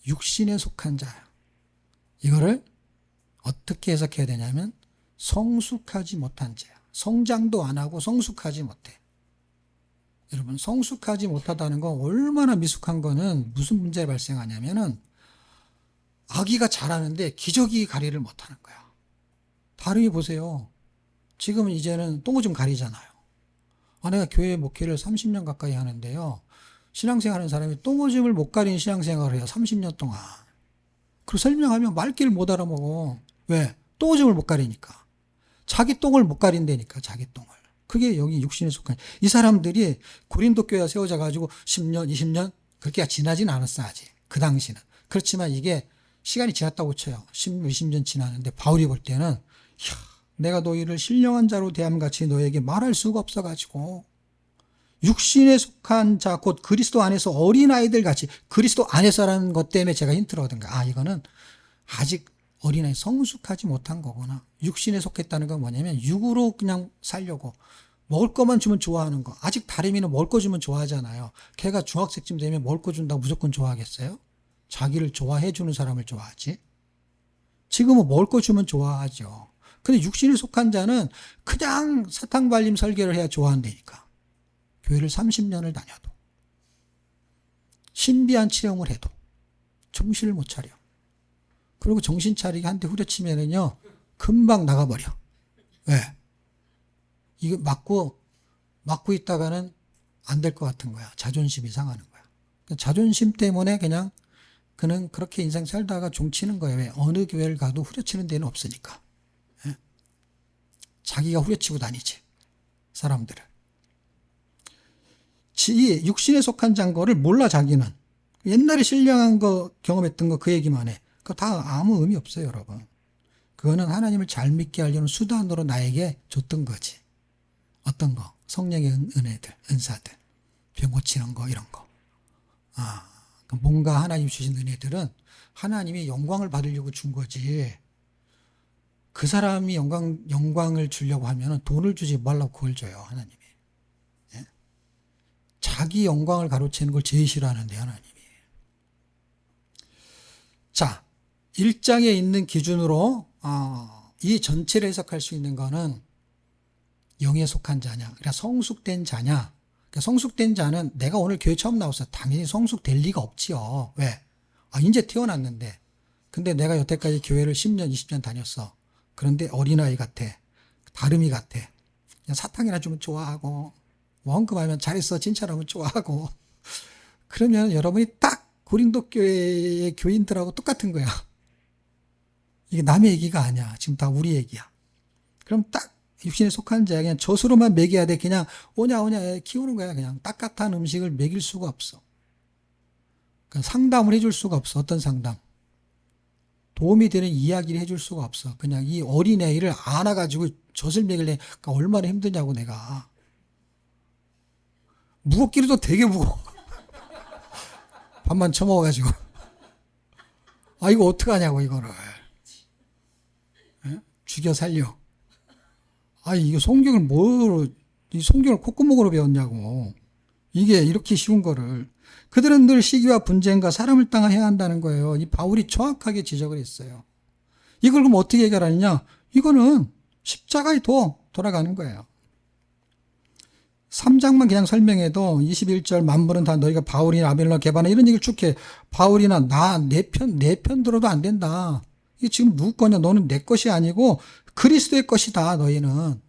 육신에 속한 자예요. 이거를 어떻게 해석해야 되냐면 성숙하지 못한 자야. 성장도 안 하고 성숙하지 못해. 여러분, 성숙하지 못하다는 건 얼마나 미숙한 거는 무슨 문제가 발생하냐면은 아기가 자라는데 기저귀 가리를 못하는 거야. 다름이 보세요. 지금은 이제는 똥오줌 가리잖아요. 내가 교회 목회를 30년 가까이 하는데요. 신앙생활 하는 사람이 똥오줌을 못 가리는 신앙생활을 해요. 30년 동안. 그리고 설명하면 말귀를 못 알아먹어. 왜? 똥오줌을 못 가리니까. 자기 똥을 못 가린다니까, 자기 똥을. 그게 여기 육신에 속한 이 사람들이 고린도 교회가 세워져 가지고 10년, 20년 그렇게 지나진 않았어 아직. 그 당시는. 그렇지만 이게 시간이 지났다고 쳐요. 10년, 20년 지났는데 바울이 볼 때는 이야, 내가 너희를 신령한 자로 대함같이 너에게 말할 수가 없어 가지고 육신에 속한 자 곧 그리스도 안에서 어린아이들 같이 그리스도 안에서라는 것 때문에 제가 힌트를 얻은 거야. 아 이거는 아직 어린아이 성숙하지 못한 거구나. 육신에 속했다는 건 뭐냐면 육으로 그냥 살려고 먹을 것만 주면 좋아하는 거. 아직 다름이는 먹을 거 주면 좋아하잖아요. 걔가 중학생쯤 되면 먹을 거 준다고 무조건 좋아하겠어요? 자기를 좋아해 주는 사람을 좋아하지. 지금은 먹을 거 주면 좋아하죠. 근데 육신에 속한 자는 그냥 사탕 발림 설교를 해야 좋아한다니까. 교회를 30년을 다녀도 신비한 체험을 해도 정신을 못 차려. 그리고 정신 차리게 한 대 후려치면은요 금방 나가버려. 왜? 이거 맞고 있다가는 안 될 것 같은 거야. 자존심이 상하는 거야. 자존심 때문에 그냥 그는 그렇게 인생 살다가 종치는 거예요. 왜? 어느 교회를 가도 후려치는 데는 없으니까. 예? 자기가 후려치고 다니지. 사람들을. 이 육신에 속한 잔거를 몰라 자기는. 옛날에 신령한 거 경험했던 거 그 얘기만 해. 그거 다 아무 의미 없어요 여러분. 그거는 하나님을 잘 믿게 하려는 수단으로 나에게 줬던 거지. 어떤 거? 성령의 은혜들, 은사들. 병 고치는 거 이런 거. 뭔가 하나님 주신 은혜들은 하나님이 영광을 받으려고 준 거지. 그 사람이 영광을 주려고 하면 돈을 주지 말라고 그걸 줘요 하나님이. 예? 자기 영광을 가로채는 걸 제일 싫어하는데 하나님이. 자, 1장에 있는 기준으로 이 전체를 해석할 수 있는 거는 영에 속한 자냐, 그러니까 성숙된 자냐. 그러니까 성숙된 자는 내가 오늘 교회 처음 나왔어. 당연히 성숙될 리가 없지요. 왜? 이제 태어났는데. 근데 내가 여태까지 교회를 10년, 20년 다녔어. 그런데 어린아이 같아. 다름이 같아. 그냥 사탕이나 주면 좋아하고, 원금하면 잘했어. 칭찬하면 좋아하고. 그러면 여러분이 딱 고린도 교회의 교인들하고 똑같은 거야. 이게 남의 얘기가 아니야. 지금 다 우리 얘기야. 그럼 딱 육신에 속한 자야 그냥 젖으로만 먹여야 돼. 그냥 오냐 키우는 거야. 그냥 딱딱한 음식을 먹일 수가 없어. 그러니까 상담을 해줄 수가 없어. 어떤 상담? 도움이 되는 이야기를 해줄 수가 없어. 그냥 이 어린애를 안아가지고 젖을 먹이려니까 그러니까 얼마나 힘드냐고 내가. 무겁기로도 되게 무거워. 밥만 처먹어가지고. 이거 어떡하냐고 이거를. 에? 죽여 살려. 이거 이 성경을 콧구멍으로 배웠냐고. 이게 이렇게 쉬운 거를. 그들은 늘 시기와 분쟁과 사람을 당해야 한다는 거예요. 이 바울이 정확하게 지적을 했어요. 이걸 그럼 어떻게 해결하느냐? 이거는 십자가에 돌아가는 거예요. 3장만 그냥 설명해도 21절 만물은 다 너희가 바울이나 아벨로나 게바나 이런 얘기를 쭉 해. 바울이나 내 편 들어도 안 된다. 이게 지금 누구 거냐? 너는 내 것이 아니고 그리스도의 것이다. 너희는.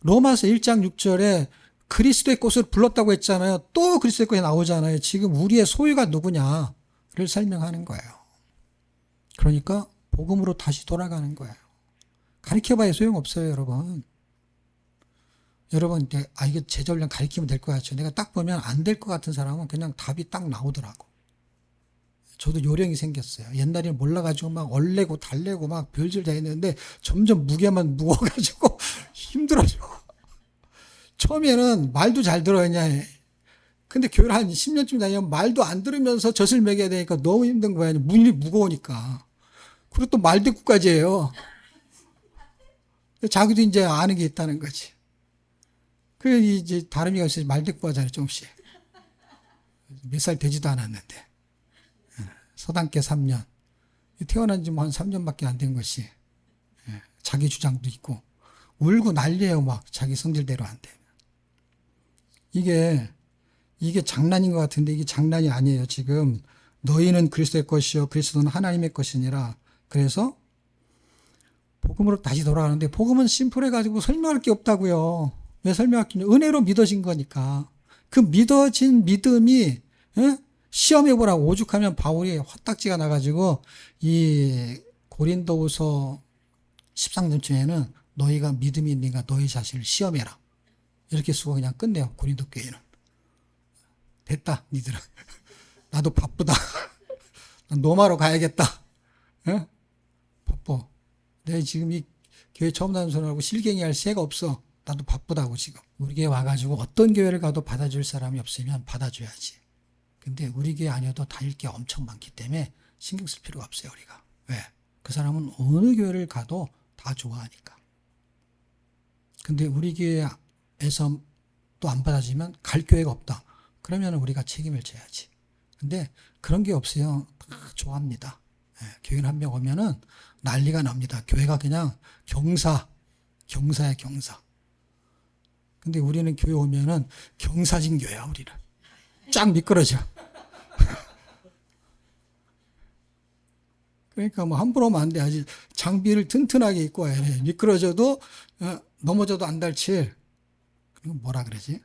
로마서 1장 6절에 그리스도의 것을 불렀다고 했잖아요. 또 그리스도의 것이 나오잖아요. 지금 우리의 소유가 누구냐를 설명하는 거예요. 그러니까 복음으로 다시 돌아가는 거예요. 가르쳐봐야 소용없어요, 여러분. 여러분, 이게 제자훈련 가르치면 될 것 같죠. 내가 딱 보면 안 될 것 같은 사람은 그냥 답이 딱 나오더라고. 저도 요령이 생겼어요. 옛날에는 몰라가지고 막 얼레고 달래고 막 별짓 다 했는데 점점 무게만 무거워가지고 힘들어져. 처음에는 말도 잘 들어야 근데 교회를 한 10년쯤 다니면 말도 안 들으면서 젖을 먹여야 되니까 너무 힘든 거야. 문이 무거우니까. 그리고 또 말대꾸까지 해요. 자기도 이제 아는 게 있다는 거지. 그래 이제 다름이가 있어서 말대꾸 하잖아요. 조금씩. 몇 살 되지도 않았는데. 서당계 3년. 태어난 지 뭐 한 3년밖에 안 된 것이. 자기 주장도 있고. 울고 난리예요. 막 자기 성질대로 안 돼. 이게 장난인 것 같은데 이게 장난이 아니에요. 지금 너희는 그리스도의 것이요 그리스도는 하나님의 것이니라. 그래서 복음으로 다시 돌아가는데 복음은 심플해가지고 설명할 게 없다고요. 왜 설명할 게 없냐? 은혜로 믿어진 거니까. 그 믿어진 믿음이 시험해보라고 오죽하면 바울이 화딱지가 나가지고 이 고린도후서 13장쯤에는 너희가 믿음이 있는가 너희 자신을 시험해라. 이렇게 쓰고 그냥 끝내요. 고린도 교회는. 됐다, 니들은. 나도 바쁘다. 난 로마로 가야겠다. 어? 바빠. 내가 지금 이 교회 처음 나는 사람하고 실갱이 할 새가 없어. 나도 바쁘다고 지금. 우리 교회 와가지고 어떤 교회를 가도 받아줄 사람이 없으면 받아줘야지. 근데 우리 교회 아니어도 다닐 게 엄청 많기 때문에 신경 쓸 필요가 없어요, 우리가. 왜? 그 사람은 어느 교회를 가도 다 좋아하니까. 근데 우리 교회에서 또 안 받아주면 갈 교회가 없다. 그러면 우리가 책임을 져야지. 근데 그런 게 없어요. 다 좋아합니다. 예, 교인 한 명 오면은 난리가 납니다. 교회가 그냥 경사야, 경사. 근데 우리는 교회 오면은 경사진 교회야, 우리는. 쫙 미끄러져. 그러니까 뭐 함부로 하면 안 돼. 아주 장비를 튼튼하게 입고 와야 돼. 미끄러져도, 넘어져도 안 다칠. 뭐라 그러지?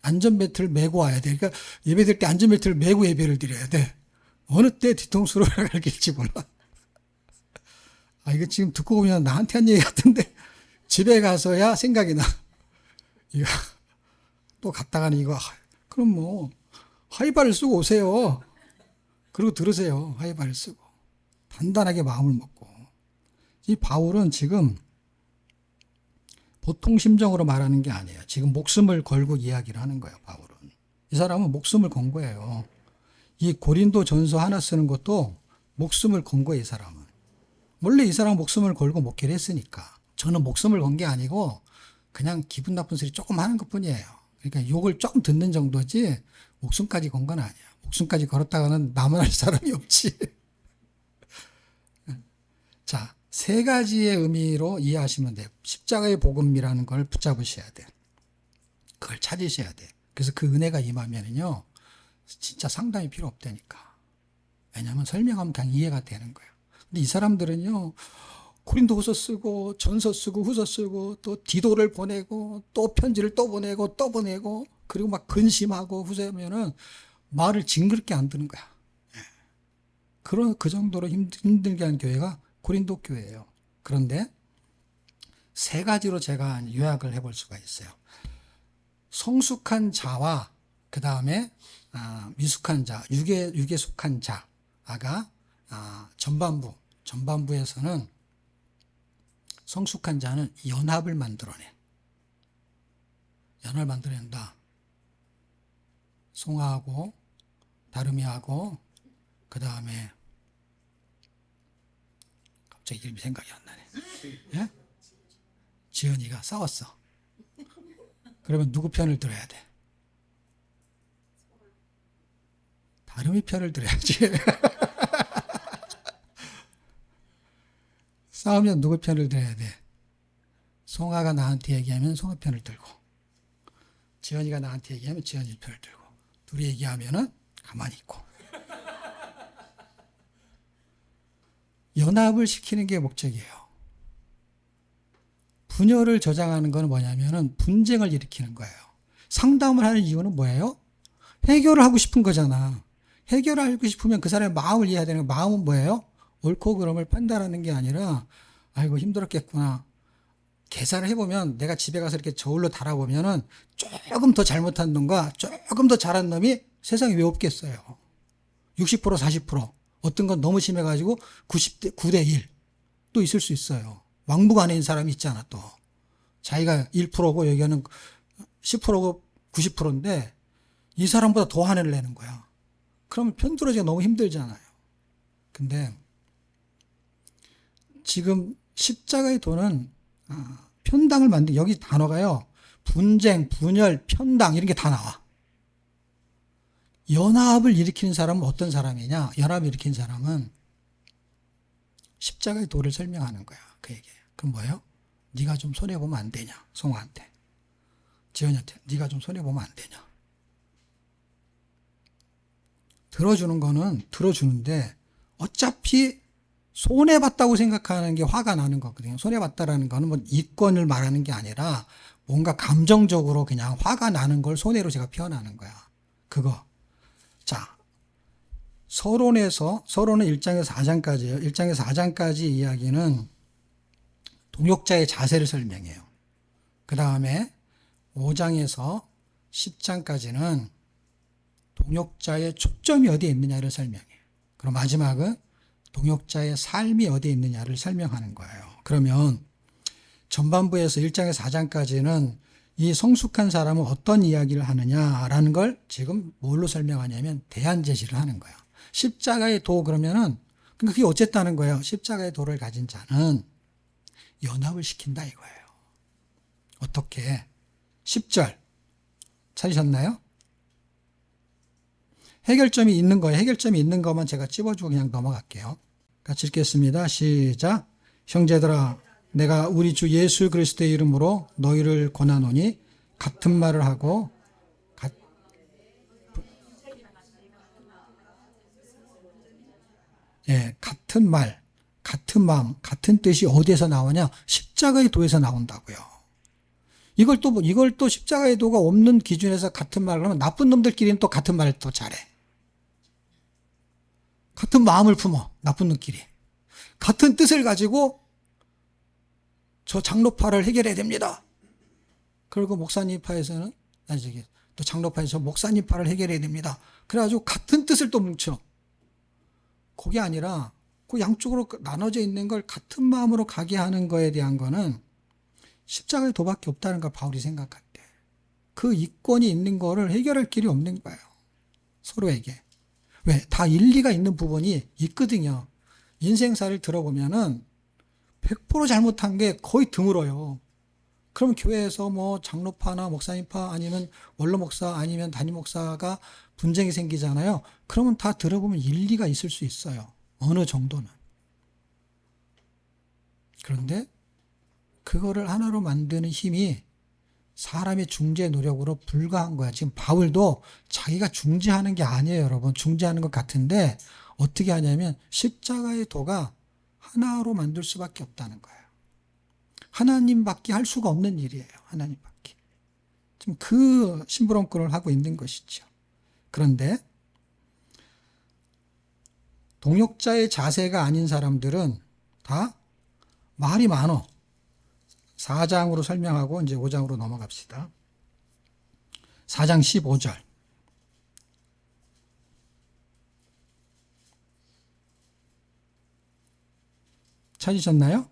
안전벨트를 메고 와야 돼. 그러니까 예배 드릴 때 안전벨트를 메고 예배를 드려야 돼. 어느 때 뒤통수로 갈길지 몰라. 아, 이거 지금 듣고 보면 나한테 한 얘기 같은데, 집에 가서야 생각이 나. 이거, 또 갔다가는 이거, 그럼 뭐, 하이바를 쓰고 오세요. 그리고 들으세요. 하이바를 쓰고. 단단하게 마음을 먹고. 이 바울은 지금 보통 심정으로 말하는 게 아니에요. 지금 목숨을 걸고 이야기를 하는 거예요, 바울은. 이 사람은 목숨을 건 거예요. 이 고린도 전서 하나 쓰는 것도 목숨을 건 거예요, 이 사람은. 원래 이 사람은 목숨을 걸고 목회를 했으니까. 저는 목숨을 건 게 아니고 그냥 기분 나쁜 소리 조금 하는 것 뿐이에요. 그러니까 욕을 조금 듣는 정도지 목숨까지 건 건 아니야. 목숨까지 걸었다가는 남을 할 사람이 없지. 자, 세 가지의 의미로 이해하시면 돼요. 십자가의 복음이라는 걸 붙잡으셔야 돼. 그걸 찾으셔야 돼. 그래서 그 은혜가 임하면은요, 진짜 상담이 필요 없다니까. 왜냐하면 설명하면 그냥 이해가 되는 거예요. 근데 이 사람들은요, 고린도후서 쓰고 전서 쓰고 후서 쓰고 또 디도를 보내고 또 편지를 또 보내고 또 보내고 그리고 막 근심하고 후서면은 말을 징그럽게 안 듣는 거야. 그 정도로 힘들게 한 교회가 고린도 교회예요. 그런데 세 가지로 제가 요약을 해볼 수가 있어요. 성숙한 자와 그 다음에 미숙한 자, 육에 속한 자가 전반부에서는 성숙한 자는 연합을 만들어내. 연합을 만들어낸다. 송아하고 다름이하고 그 다음에 갑자기 이름이 생각이 안 나네. 예? 지연이가 싸웠어. 그러면 누구 편을 들어야 돼? 다름이 편을 들어야지. 싸우면 누구 편을 들어야 돼? 송아가 나한테 얘기하면 송아 편을 들고, 지연이가 나한테 얘기하면 지연이 편을 들고, 둘이 얘기하면은 가만히 있고. 연합을 시키는 게 목적이에요. 분열을 저장하는 건 뭐냐면은 분쟁을 일으키는 거예요. 상담을 하는 이유는 뭐예요? 해결을 하고 싶은 거잖아. 해결을 하고 싶으면 그 사람의 마음을 이해해야 되는 거예요. 마음은 뭐예요? 옳고 그름을 판단하는 게 아니라 아이고 힘들었겠구나. 계산을 해보면 내가 집에 가서 이렇게 저울로 달아보면은 조금 더 잘못한 놈과 조금 더 잘한 놈이 세상에 왜 없겠어요. 60% 40%. 어떤 건 너무 심해가지고 9대 1. 또 있을 수 있어요. 왕부간에 있는 사람이 있잖아 또. 자기가 1%고 여기는 10%고 90%인데 이 사람보다 더 화내를 내는 거야. 그러면 편들어지기가 너무 힘들잖아요. 근데 지금 십자가의 도는 편당을 만든 여기 단어가요. 분쟁, 분열, 편당 이런 게 다 나와. 연합을 일으키는 사람은 어떤 사람이냐? 연합을 일으킨 사람은 십자가의 도를 설명하는 거야. 그 얘기예요. 그럼 뭐예요? 네가 좀 손해보면 안 되냐? 송아한테. 지연이한테. 네가 좀 손해보면 안 되냐? 들어주는 거는 들어주는데 어차피 손해봤다고 생각하는 게 화가 나는 거거든요. 손해봤다라는 거는 뭐 이권을 말하는 게 아니라 뭔가 감정적으로 그냥 화가 나는 걸 손해로 제가 표현하는 거야. 그거. 자, 서론은 1장에서 4장까지예요. 1장에서 4장까지 이야기는 동역자의 자세를 설명해요. 그 다음에 5장에서 10장까지는 동역자의 초점이 어디에 있느냐를 설명해요. 그럼 마지막은 동역자의 삶이 어디에 있느냐를 설명하는 거예요. 그러면 전반부에서 1장에서 4장까지는 이 성숙한 사람은 어떤 이야기를 하느냐라는 걸 지금 뭘로 설명하냐면 대안 제시를 하는 거예요. 십자가의 도 그러면은 그러니까 그게 어쨌다는 거예요. 십자가의 도를 가진 자는 연합을 시킨다 이거예요. 어떻게? 10절 찾으셨나요? 해결점이 있는 거예요. 해결점이 있는 것만 제가 찝어주고 그냥 넘어갈게요. 같이 읽겠습니다. 시작. 형제들아 내가 우리 주 예수 그리스도의 이름으로 너희를 권하노니 같은 말을 하고 같은 말, 같은 마음, 같은 뜻이 어디에서 나오냐? 십자가의 도에서 나온다고요. 이걸 또 십자가의 도가 없는 기준에서 같은 말을 하면 나쁜 놈들끼리는 또 같은 말을 또 잘해. 같은 마음을 품어, 나쁜 놈끼리. 같은 뜻을 가지고 저 장로파를 해결해야 됩니다. 그리고 목사님파에서는, 또 장로파에서 목사님파를 해결해야 됩니다. 그래가지고 같은 뜻을 또 뭉쳐. 그게 아니라 그 양쪽으로 나눠져 있는 걸 같은 마음으로 가게 하는 거에 대한 거는 십자가의 도밖에 없다는 걸 바울이 생각할 때 그 이권이 있는 거를 해결할 길이 없는 거예요. 서로에게. 왜? 다 일리가 있는 부분이 있거든요. 인생사를 들어보면은 100% 잘못한 게 거의 드물어요. 그럼 교회에서 뭐 장로파나 목사님파 아니면 원로 목사 아니면 담임 목사가 분쟁이 생기잖아요. 그러면 다 들어보면 일리가 있을 수 있어요. 어느 정도는. 그런데 그거를 하나로 만드는 힘이 사람의 중재 노력으로 불가한 거야. 지금 바울도 자기가 중재하는 게 아니에요, 여러분. 중재하는 것 같은데 어떻게 하냐면 십자가의 도가 하나로 만들 수밖에 없다는 거예요. 하나님밖에 할 수가 없는 일이에요. 하나님밖에. 지금 그 심부름꾼을 하고 있는 것이죠. 그런데 동역자의 자세가 아닌 사람들은 다 말이 많어. 4장으로 설명하고 이제 5장으로 넘어갑시다. 4장 15절. 찾으셨나요?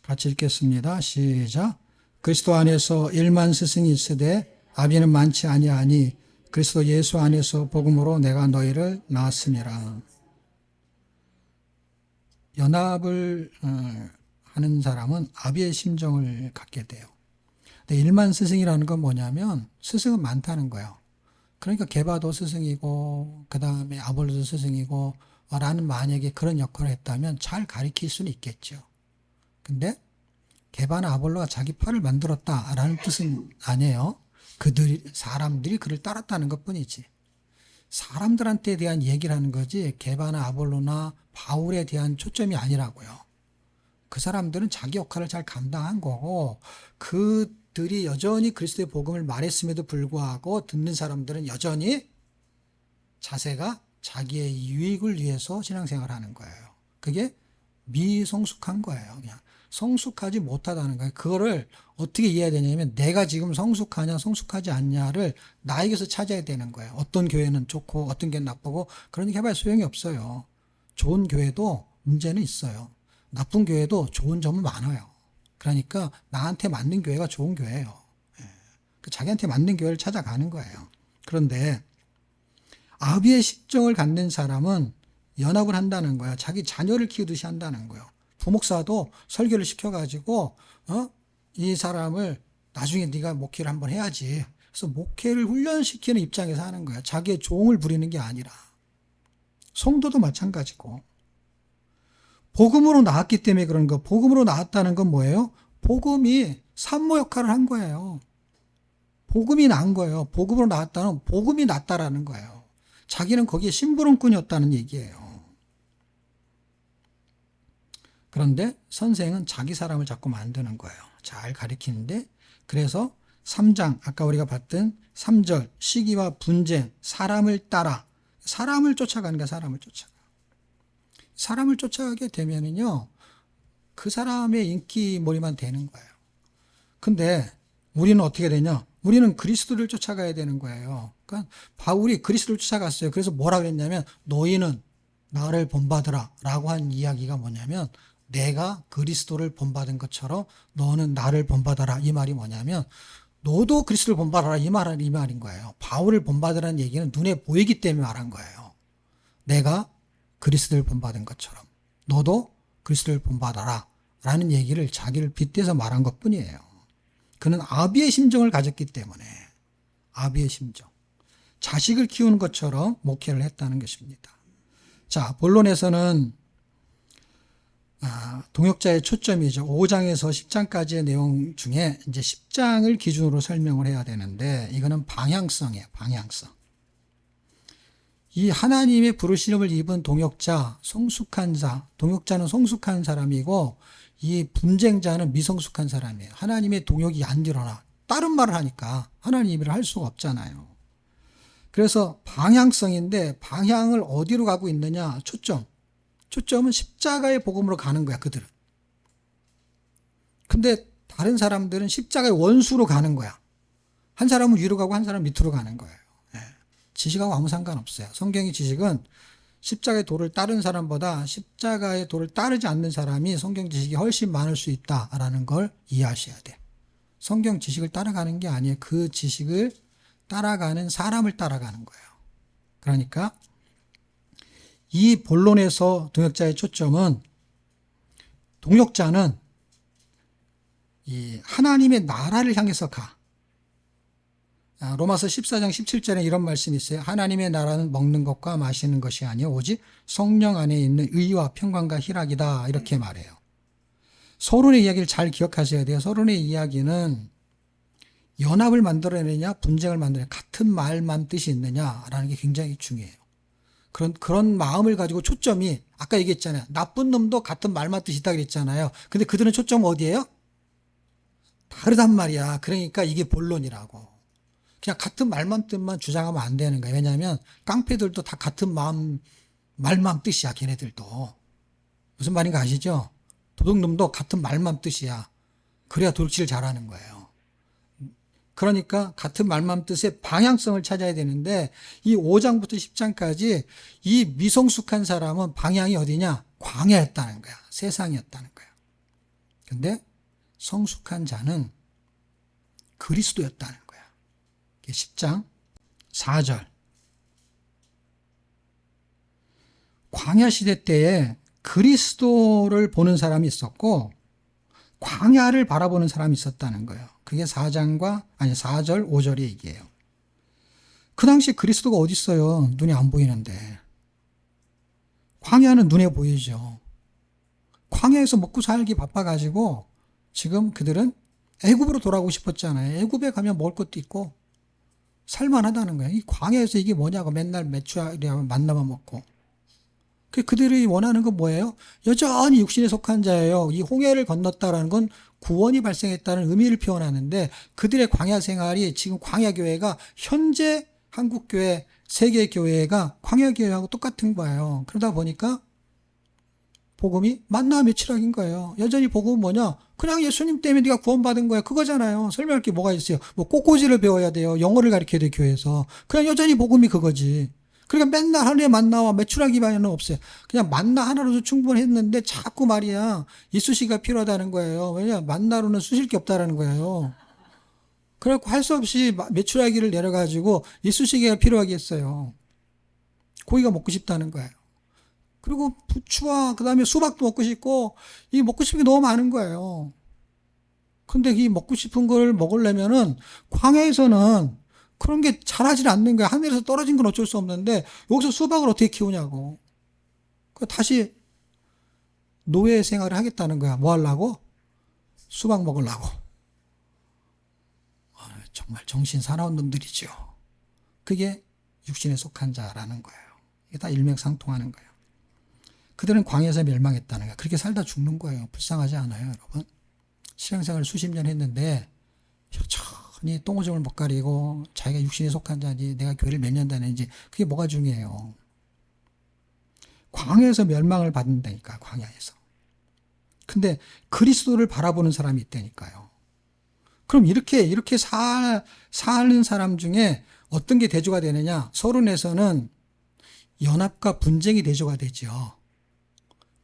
같이 읽겠습니다. 시작. 그리스도 안에서 1만 스승이 있으되 아비는 많지 아니하니 그리스도 예수 안에서 복음으로 내가 너희를 낳았음이라. 연합을 하는 사람은 아비의 심정을 갖게 돼요. 근데 1만 스승이라는 건 뭐냐면 스승은 많다는 거예요. 그러니까 게바도 스승이고 그 다음에 아볼로도 스승이고 라는 만약에 그런 역할을 했다면 잘 가리킬 수는 있겠죠. 근데 게바나 아볼로가 자기 팔을 만들었다라는 뜻은 아니에요. 사람들이 그를 따랐다는 것 뿐이지. 사람들한테 대한 얘기를 하는 거지 게바나 아볼로나 바울에 대한 초점이 아니라고요. 그 사람들은 자기 역할을 잘 감당한 거고 그들이 여전히 그리스도의 복음을 말했음에도 불구하고 듣는 사람들은 여전히 자세가 자기의 유익을 위해서 신앙생활을 하는 거예요. 그게 미성숙한 거예요. 그냥 성숙하지 못하다는 거예요. 그거를 어떻게 이해해야 되냐면 내가 지금 성숙하냐 성숙하지 않냐를 나에게서 찾아야 되는 거예요. 어떤 교회는 좋고 어떤 교회는 나쁘고 그런 얘기 해봐야 소용이 없어요. 좋은 교회도 문제는 있어요. 나쁜 교회도 좋은 점은 많아요. 그러니까 나한테 맞는 교회가 좋은 교회예요. 자기한테 맞는 교회를 찾아가는 거예요. 그런데 아비의 심정을 갖는 사람은 연합을 한다는 거야. 자기 자녀를 키우듯이 한다는 거예요. 부목사도 설교를 시켜가지고 이 사람을 나중에 네가 목회를 한번 해야지. 그래서 목회를 훈련시키는 입장에서 하는 거야. 자기의 종을 부리는 게 아니라. 성도도 마찬가지고. 복음으로 나왔기 때문에 그런 거. 복음으로 나왔다는 건 뭐예요? 복음이 산모 역할을 한 거예요. 복음이 난 거예요. 복음으로 나왔다는 복음이 낫다라는 거예요. 자기는 거기에 심부름꾼이었다는 얘기예요. 그런데 선생은 자기 사람을 자꾸 만드는 거예요. 잘 가리키는데 그래서 3장 아까 우리가 봤던 3절 시기와 분쟁 사람을 따라 사람을 쫓아가는 거야. 사람을 쫓아가게 되면은요 그 사람의 인기몰이만 되는 거예요. 근데 우리는 어떻게 되냐? 우리는 그리스도를 쫓아가야 되는 거예요. 그러니까 바울이 그리스도를 쫓아갔어요. 그래서 뭐라 그랬냐면 너희는 나를 본받으라 라고 한 이야기가 뭐냐면 내가 그리스도를 본받은 것처럼 너는 나를 본받아라. 이 말이 뭐냐면 너도 그리스도를 본받아라. 이 말인 거예요. 바울을 본받으라는 얘기는 눈에 보이기 때문에 말한 거예요. 내가 그리스도를 본받은 것처럼 너도 그리스도를 본받아라 라는 얘기를 자기를 빗대서 말한 것 뿐이에요. 그는 아비의 심정을 가졌기 때문에 아비의 심정. 자식을 키우는 것처럼 목회를 했다는 것입니다. 자, 본론에서는 동역자의 초점이죠. 5장에서 10장까지의 내용 중에 이제 10장을 기준으로 설명을 해야 되는데 이거는 방향성이에요. 방향성. 이 하나님의 부르심을 입은 동역자, 성숙한 자, 동역자는 성숙한 사람이고 이 분쟁자는 미성숙한 사람이에요. 하나님의 동역이 안 일어나. 다른 말을 하니까 하나님 일을 할 수가 없잖아요. 그래서 방향성인데 방향을 어디로 가고 있느냐? 초점은 십자가의 복음으로 가는 거야, 그들은. 근데 다른 사람들은 십자가의 원수로 가는 거야. 한 사람은 위로 가고 한 사람은 밑으로 가는 거예요. 지식하고 아무 상관없어요. 성경의 지식은 십자가의 도를 따른 사람보다 십자가의 도를 따르지 않는 사람이 성경 지식이 훨씬 많을 수 있다라는 걸 이해하셔야 돼. 성경 지식을 따라가는 게 아니에요. 그 지식을 따라가는 사람을 따라가는 거예요. 그러니까 이 본론에서 동역자의 초점은 동역자는 이 하나님의 나라를 향해서 가. 로마서 14장 17절에 이런 말씀이 있어요. 하나님의 나라는 먹는 것과 마시는 것이 아니요 오직 성령 안에 있는 의와 평강과 희락이다. 이렇게 말해요. 서론의 이야기를 잘 기억하셔야 돼요. 서론의 이야기는 연합을 만들어내느냐 분쟁을 만들어내느냐 같은 말만 뜻이 있느냐라는 게 굉장히 중요해요. 그런 마음을 가지고 초점이 아까 얘기했잖아요. 나쁜 놈도 같은 말만 뜻이 있다 그랬잖아요. 근데 그들은 초점 어디예요? 다르단 말이야. 그러니까 이게 본론이라고. 그냥 같은 말만 뜻만 주장하면 안 되는 거예요. 왜냐하면 깡패들도 다 같은 말만 뜻이야. 걔네들도. 무슨 말인가 아시죠? 도둑놈도 같은 말만 뜻이야. 그래야 도둑질을 잘하는 거예요. 그러니까 같은 말만 뜻의 방향성을 찾아야 되는데 이 5장부터 10장까지 이 미성숙한 사람은 방향이 어디냐? 광야였다는 거야. 세상이었다는 거야. 근데 성숙한 자는 그리스도였다는 거야. 10장 4절. 광야 시대 때에 그리스도를 보는 사람이 있었고 광야를 바라보는 사람이 있었다는 거예요. 그게 4절, 5절의 얘기예요. 그 당시 그리스도가 어디 있어요? 눈에 안 보이는데. 광야는 눈에 보이죠. 광야에서 먹고 살기 바빠가지고 지금 그들은 애굽으로 돌아가고 싶었잖아요. 애굽에 가면 먹을 것도 있고 살만하다는 거예요. 이 광야에서 이게 뭐냐고 맨날 메추리하고 만나만 먹고. 그들이 원하는 건 뭐예요? 여전히 육신에 속한 자예요. 이 홍해를 건넜다라는 건 구원이 발생했다는 의미를 표현하는데 그들의 광야 생활이 지금 광야교회가 현재 한국교회, 세계교회가 광야교회하고 똑같은 거예요. 그러다 보니까 복음이 만나 며칠학인 거예요. 여전히 복음은 뭐냐? 그냥 예수님 때문에 네가 구원받은 거야. 그거잖아요. 설명할 게 뭐가 있어요? 뭐 꽃꽂이를 배워야 돼요. 영어를 가르쳐야 돼 교회에서. 그냥 여전히 복음이 그거지. 그러니까 맨날 하루에 만나와 매출하기만은 없어요. 그냥 만나 하나로도 충분했는데 자꾸 말이야 이쑤시개가 필요하다는 거예요. 왜냐 만나로는 쑤실 게 없다라는 거예요. 그래갖고 할 수 없이 매출하기를 내려가지고 이쑤시개가 필요하겠어요. 고기가 먹고 싶다는 거예요. 그리고 부추와 그 다음에 수박도 먹고 싶고 이 먹고 싶은 게 너무 많은 거예요. 근데 이 먹고 싶은 걸 먹으려면은 광야에서는 그런 게 자라질 않는 거야. 하늘에서 떨어진 건 어쩔 수 없는데 여기서 수박을 어떻게 키우냐고. 다시 노예 생활을 하겠다는 거야. 뭐 하려고? 수박 먹으려고. 정말 정신 사나운 놈들이죠. 그게 육신에 속한 자라는 거예요. 이게 다 일맥상통하는 거예요. 그들은 광야에서 멸망했다는 거야. 그렇게 살다 죽는 거예요. 불쌍하지 않아요, 여러분? 신앙생활을 수십 년 했는데 여전히 똥오줌을 못 가리고 자기가 육신에 속한 자인지 내가 교회를 몇 년 다녔는지 그게 뭐가 중요해요. 광야에서 멸망을 받는다니까, 광야에서. 근데 그리스도를 바라보는 사람이 있다니까요. 그럼 이렇게 사는 사람 중에 어떤 게 대조가 되느냐? 서론에서는 연합과 분쟁이 대조가 되죠.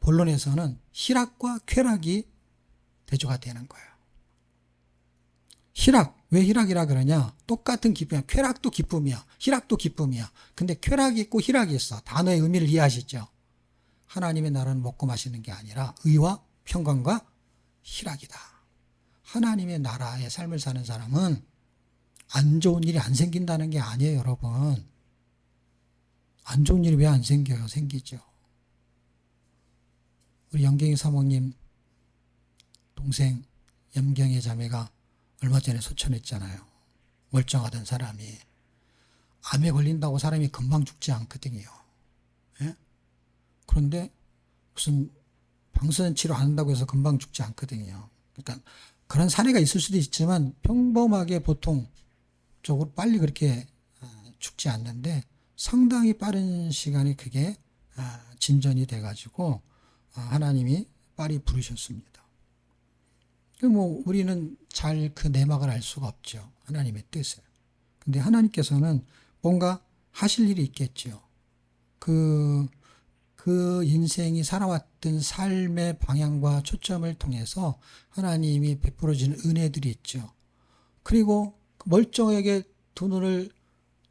본론에서는 희락과 쾌락이 대조가 되는 거예요. 희락, 왜 희락이라 그러냐? 똑같은 기쁨이야. 쾌락도 기쁨이야. 희락도 기쁨이야. 근데 쾌락이 있고 희락이 있어. 단어의 의미를 이해하시죠? 하나님의 나라는 먹고 마시는 게 아니라 의와 평강과 희락이다. 하나님의 나라의 삶을 사는 사람은 안 좋은 일이 안 생긴다는 게 아니에요, 여러분. 안 좋은 일이 왜 안 생겨요? 생기죠. 우리 영경이 사모님 동생 염경의 자매가 얼마 전에 소천했잖아요. 멀쩡하던 사람이. 암에 걸린다고 사람이 금방 죽지 않거든요. 예? 그런데 무슨 방사선 치료 안 한다고 해서 금방 죽지 않거든요. 그러니까 그런 사례가 있을 수도 있지만 평범하게 보통 쪽으로 빨리 그렇게 죽지 않는데 상당히 빠른 시간에 그게 진전이 돼가지고 하나님이 빨리 부르셨습니다. 뭐 우리는 잘 그 내막을 알 수가 없죠. 하나님의 뜻을. 근데 하나님께서는 뭔가 하실 일이 있겠죠. 그 인생이 살아왔던 삶의 방향과 초점을 통해서 하나님이 베풀어주는 은혜들이 있죠. 그리고 멀쩡하게 두 눈을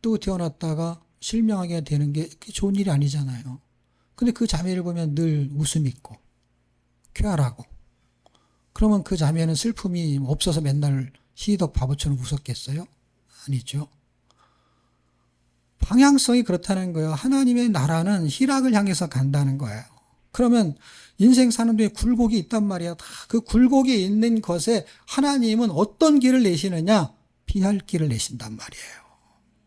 뜨고 태어났다가 실명하게 되는 게 좋은 일이 아니잖아요. 근데 그 자매를 보면 늘 웃음이 있고 쾌활하고, 그러면 그 자매는 슬픔이 없어서 맨날 희덕 바보처럼 웃었겠어요? 아니죠. 방향성이 그렇다는 거예요. 하나님의 나라는 희락을 향해서 간다는 거예요. 그러면 인생 사는 데에 굴곡이 있단 말이야. 다 그 굴곡이 있는 것에 하나님은 어떤 길을 내시느냐? 피할 길을 내신단 말이에요.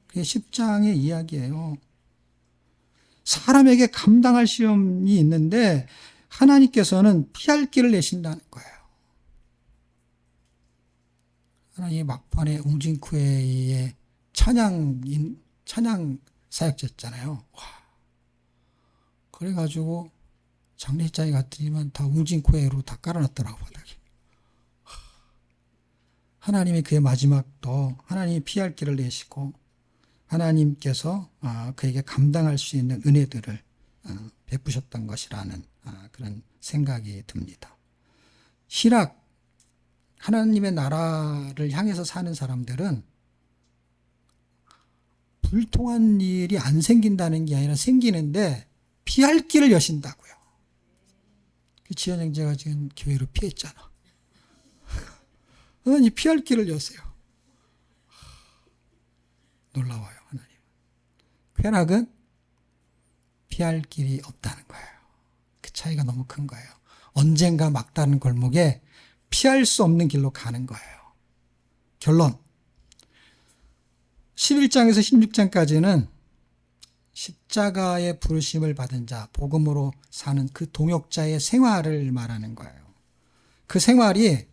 그게 10장의 이야기예요. 사람에게 감당할 시험이 있는데 하나님께서는 피할 길을 내신다는 거예요. 하나님이 막판에 웅진쿠에의 찬양 사역자였잖아요. 와. 그래가지고 장례장에 갔더니만 다 웅진쿠에로 다 깔아놨더라고, 바닥에. 하나님이 그의 마지막도 하나님이 피할 길을 내시고 하나님께서 그에게 감당할 수 있는 은혜들을 베푸셨던 것이라는 그런 생각이 듭니다. 희락, 하나님의 나라를 향해서 사는 사람들은 불통한 일이 안 생긴다는 게 아니라 생기는데 피할 길을 여신다고요. 지연 형제가 지금 교회로 피했잖아. 하나님 피할 길을 여세요. 놀라워요, 하나님. 쾌락은 피할 길이 없다는 거예요. 그 차이가 너무 큰 거예요. 언젠가 막다른 골목에 피할 수 없는 길로 가는 거예요. 결론. 11장에서 16장까지는 십자가의 부르심을 받은 자, 복음으로 사는 그 동역자의 생활을 말하는 거예요. 그 생활이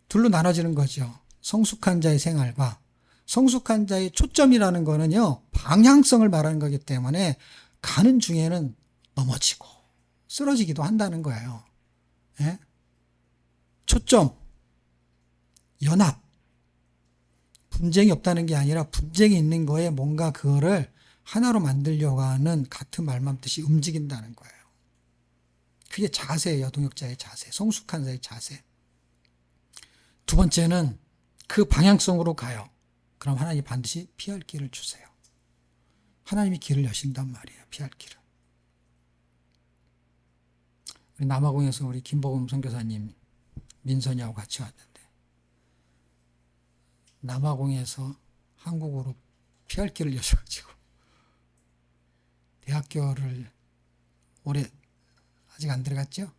둘로 나눠지는 거죠. 성숙한 자의 생활과 성숙한 자의 초점이라는 거는요, 방향성을 말하는 거기 때문에 가는 중에는 넘어지고 쓰러지기도 한다는 거예요. 예? 초점, 연합, 분쟁이 없다는 게 아니라 분쟁이 있는 거에 뭔가 그거를 하나로 만들려고 하는 같은 말만 뜻이 움직인다는 거예요. 그게 자세예요. 동역자의 자세, 성숙한 자의 자세. 두 번째는 그 방향성으로 가요. 그럼 하나님이 반드시 피할 길을 주세요. 하나님이 길을 여신단 말이에요. 피할 길을. 우리 남아공에서 우리 김복음 선교사님 민선이하고 같이 왔는데 남아공에서 한국으로 피할 길을 여셔가지고 대학교를 올해 아직 안 들어갔죠?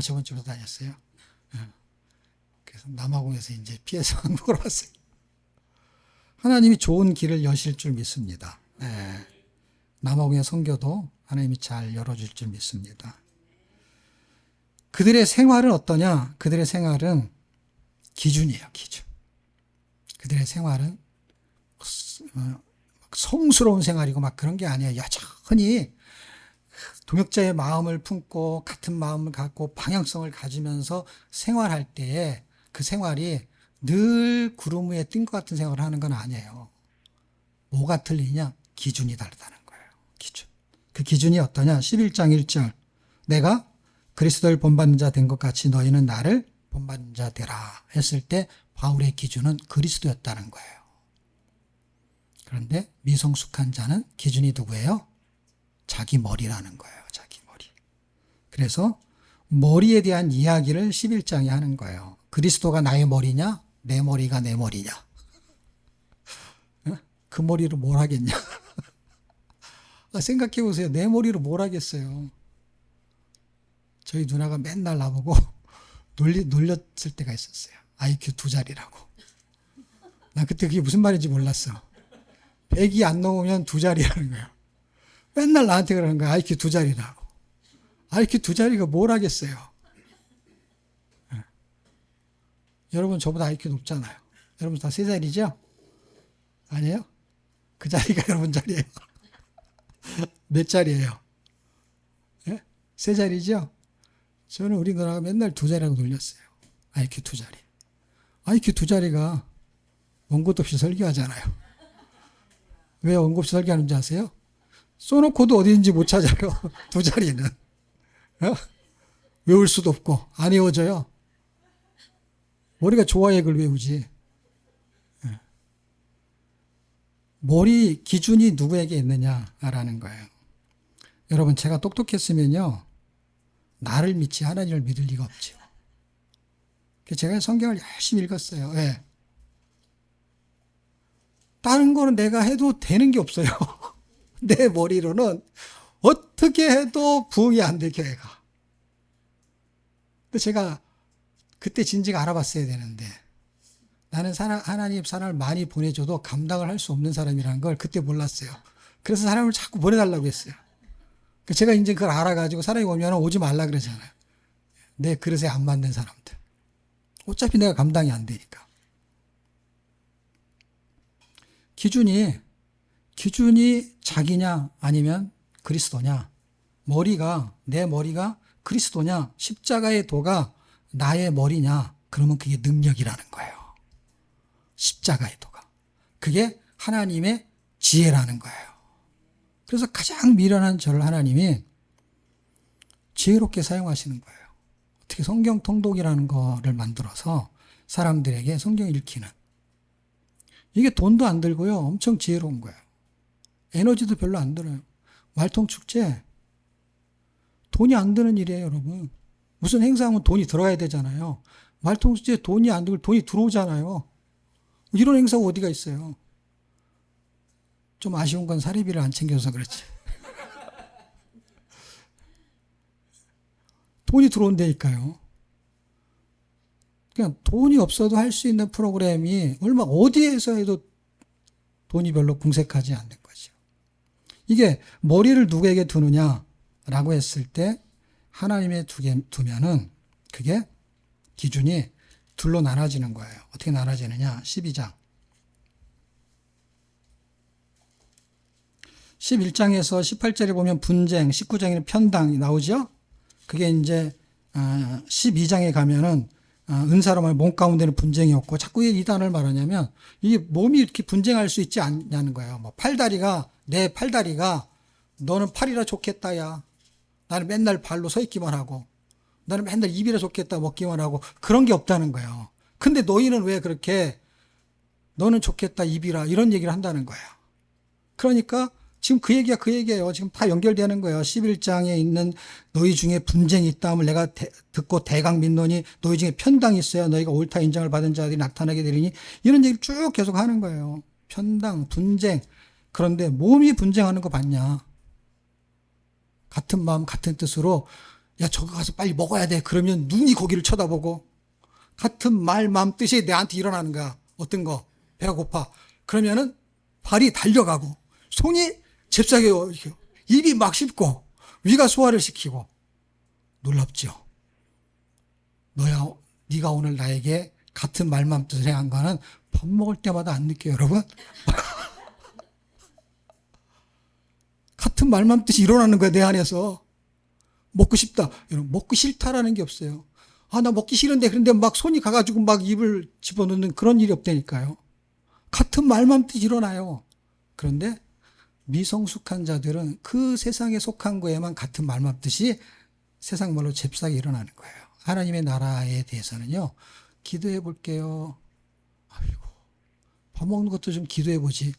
저번 주로 다녔어요. 그래서 남아공에서 이제 피해서 한국으로 왔어요. 하나님이 좋은 길을 여실 줄 믿습니다. 네. 남아공의 선교도 하나님이 잘 열어줄 줄 믿습니다. 그들의 생활은 어떠냐? 그들의 생활은 기준이에요, 기준. 그들의 생활은 성스러운 생활이고 막 그런 게 아니에요. 여전히 동역자의 마음을 품고 같은 마음을 갖고 방향성을 가지면서 생활할 때에 그 생활이 늘 구름 위에 뜬 것 같은 생활을 하는 건 아니에요. 뭐가 틀리냐? 기준이 다르다는 거예요. 기준. 그 기준이 어떠냐? 11장 1절. 내가 그리스도를 본받는 자 된 것 같이 너희는 나를 본받는 자 되라 했을 때 바울의 기준은 그리스도였다는 거예요. 그런데 미성숙한 자는 기준이 누구예요? 자기 머리라는 거예요. 자기 머리. 그래서 머리에 대한 이야기를 11장에 하는 거예요. 그리스도가 나의 머리냐? 내 머리가 내 머리냐? 그 머리로 뭘 하겠냐? 생각해 보세요. 내 머리로 뭘 하겠어요? 저희 누나가 맨날 나보고 놀렸을 때가 있었어요. IQ 2자리라고. 나 그때 그게 무슨 말인지 몰랐어. 100이 안 넘으면 2자리라는 거예요. 맨날 나한테 그러는 거야. IQ 2자리라고. IQ 2자리가 뭘 하겠어요? 네. 여러분 저보다 IQ 높잖아요. 여러분 다 3자리죠? 아니에요? 그 자리가 여러분 자리예요. 몇 자리예요? 네? 3자리죠? 저는 우리 누나가 맨날 2자리라고 놀렸어요. IQ 2자리. IQ 2자리가 원고도 없이 설계하잖아요. 왜 원고 없이 설계하는지 아세요? 써놓고도 어디인지 못 찾아요. 2자리는. 어? 외울 수도 없고 안 외워져요. 머리가 좋아야 그걸 외우지. 머리 기준이 누구에게 있느냐라는 거예요. 여러분 제가 똑똑했으면요. 나를 믿지 하나님을 믿을 리가 없죠. 제가 성경을 열심히 읽었어요. 왜? 다른 거는 내가 해도 되는 게 없어요. 내 머리로는 어떻게 해도 부응이 안 돼, 교회가. 근데 제가 그때 진즉 알아봤어야 되는데 나는 하나님 사람을 많이 보내줘도 감당을 할 수 없는 사람이라는 걸 그때 몰랐어요. 그래서 사람을 자꾸 보내달라고 했어요. 제가 이제 그걸 알아가지고 사람이 오면 오지 말라 그러잖아요. 내 그릇에 안 맞는 사람들. 어차피 내가 감당이 안 되니까. 기준이 자기냐 아니면 그리스도냐. 내 머리가 그리스도냐 십자가의 도가 나의 머리냐. 그러면 그게 능력이라는 거예요. 십자가의 도가. 그게 하나님의 지혜라는 거예요. 그래서 가장 미련한 저를 하나님이 지혜롭게 사용하시는 거예요. 어떻게 성경 통독이라는 거를 만들어서 사람들에게 성경 읽히는. 이게 돈도 안 들고요. 엄청 지혜로운 거예요. 에너지도 별로 안 들어요. 말통 축제. 돈이 안 드는 일이에요, 여러분. 무슨 행사하면 돈이 들어야 되잖아요. 말통 축제 돈이 안 들고 돈이 들어오잖아요. 이런 행사가 어디가 있어요? 좀 아쉬운 건 사례비를 안 챙겨서 그렇지. 돈이 들어온다니까요. 그냥 돈이 없어도 할 수 있는 프로그램이 어디에서 해도 돈이 별로 궁색하지 않는 거죠. 이게 머리를 누구에게 두느냐라고 했을 때 하나님에 두면은 그게 기준이 둘로 나눠지는 거예요. 어떻게 나눠지느냐? 12장. 11장에서 18절에 보면 분쟁, 19장에는 편당이 나오죠? 그게 이제 12장에 가면은 은사로 말하면 몸 가운데는 분쟁이 없고 자꾸 이 단어를 말하냐면 이게 몸이 이렇게 분쟁할 수 있지 않냐는 거예요. 뭐 내 팔다리가 너는 팔이라 좋겠다 야. 나는 맨날 발로 서 있기만 하고 나는 맨날 입이라 좋겠다 먹기만 하고 그런 게 없다는 거예요. 근데 너희는 왜 그렇게 너는 좋겠다 입이라 이런 얘기를 한다는 거예요. 그러니까 지금 그 얘기예요. 지금 다 연결되는 거예요. 11장에 있는 너희 중에 분쟁이 있다함을 내가 듣고 대강 민노니 너희 중에 편당이 있어야 너희가 옳다 인정을 받은 자들이 나타나게 되리니 이런 얘기를 쭉 계속 하는 거예요. 편당, 분쟁. 그런데 몸이 분쟁하는 거 봤냐? 같은 마음 같은 뜻으로 야 저거 가서 빨리 먹어야 돼. 그러면 눈이 거기를 쳐다보고 같은 말 마음 뜻이 내한테 일어나는 거야. 어떤 거? 배가 고파. 그러면은 발이 달려가고 손이 잽싸게 입이 막 씹고 위가 소화를 시키고 놀랍죠. 네가 오늘 나에게 같은 말만 뜻을 한 거는 밥 먹을 때마다 안 느껴요, 여러분? 같은 말만 뜻이 일어나는 거야, 내 안에서. 먹고 싶다. 여러분, 먹고 싫다라는 게 없어요. 아, 나 먹기 싫은데, 그런데 막 손이 가가지고 막 입을 집어넣는 그런 일이 없다니까요. 같은 말만 뜻이 일어나요. 그런데 미성숙한 자들은 그 세상에 속한 거에만 같은 말만 뜻이 세상 말로 잽싸게 일어나는 거예요. 하나님의 나라에 대해서는요, 기도해 볼게요. 아이고, 밥 먹는 것도 좀 기도해 보지.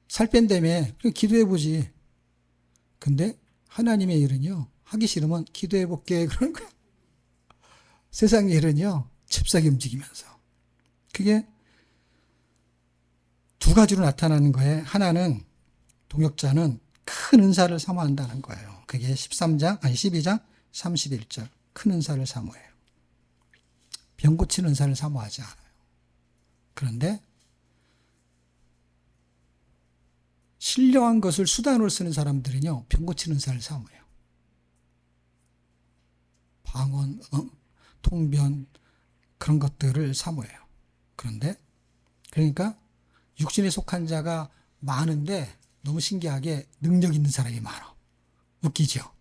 살 뺀다며, 그럼 기도해 보지. 근데 하나님의 일은요, 하기 싫으면 기도해 볼게. 그런 거예요. 세상 일은요, 잽싸게 움직이면서. 그게 두 가지로 나타나는 거예요. 하나는, 동역자는 큰 은사를 사모한다는 거예요. 그게 12장 31절. 큰 은사를 사모해요. 병 고치는 은사를 사모하지 않아요. 그런데 신령한 것을 수단으로 쓰는 사람들은요, 병 고치는 은사를 사모해요. 방언, 통변, 그런 것들을 사모해요. 그런데, 그러니까 육신에 속한 자가 많은데 너무 신기하게 능력 있는 사람이 많아. 웃기죠?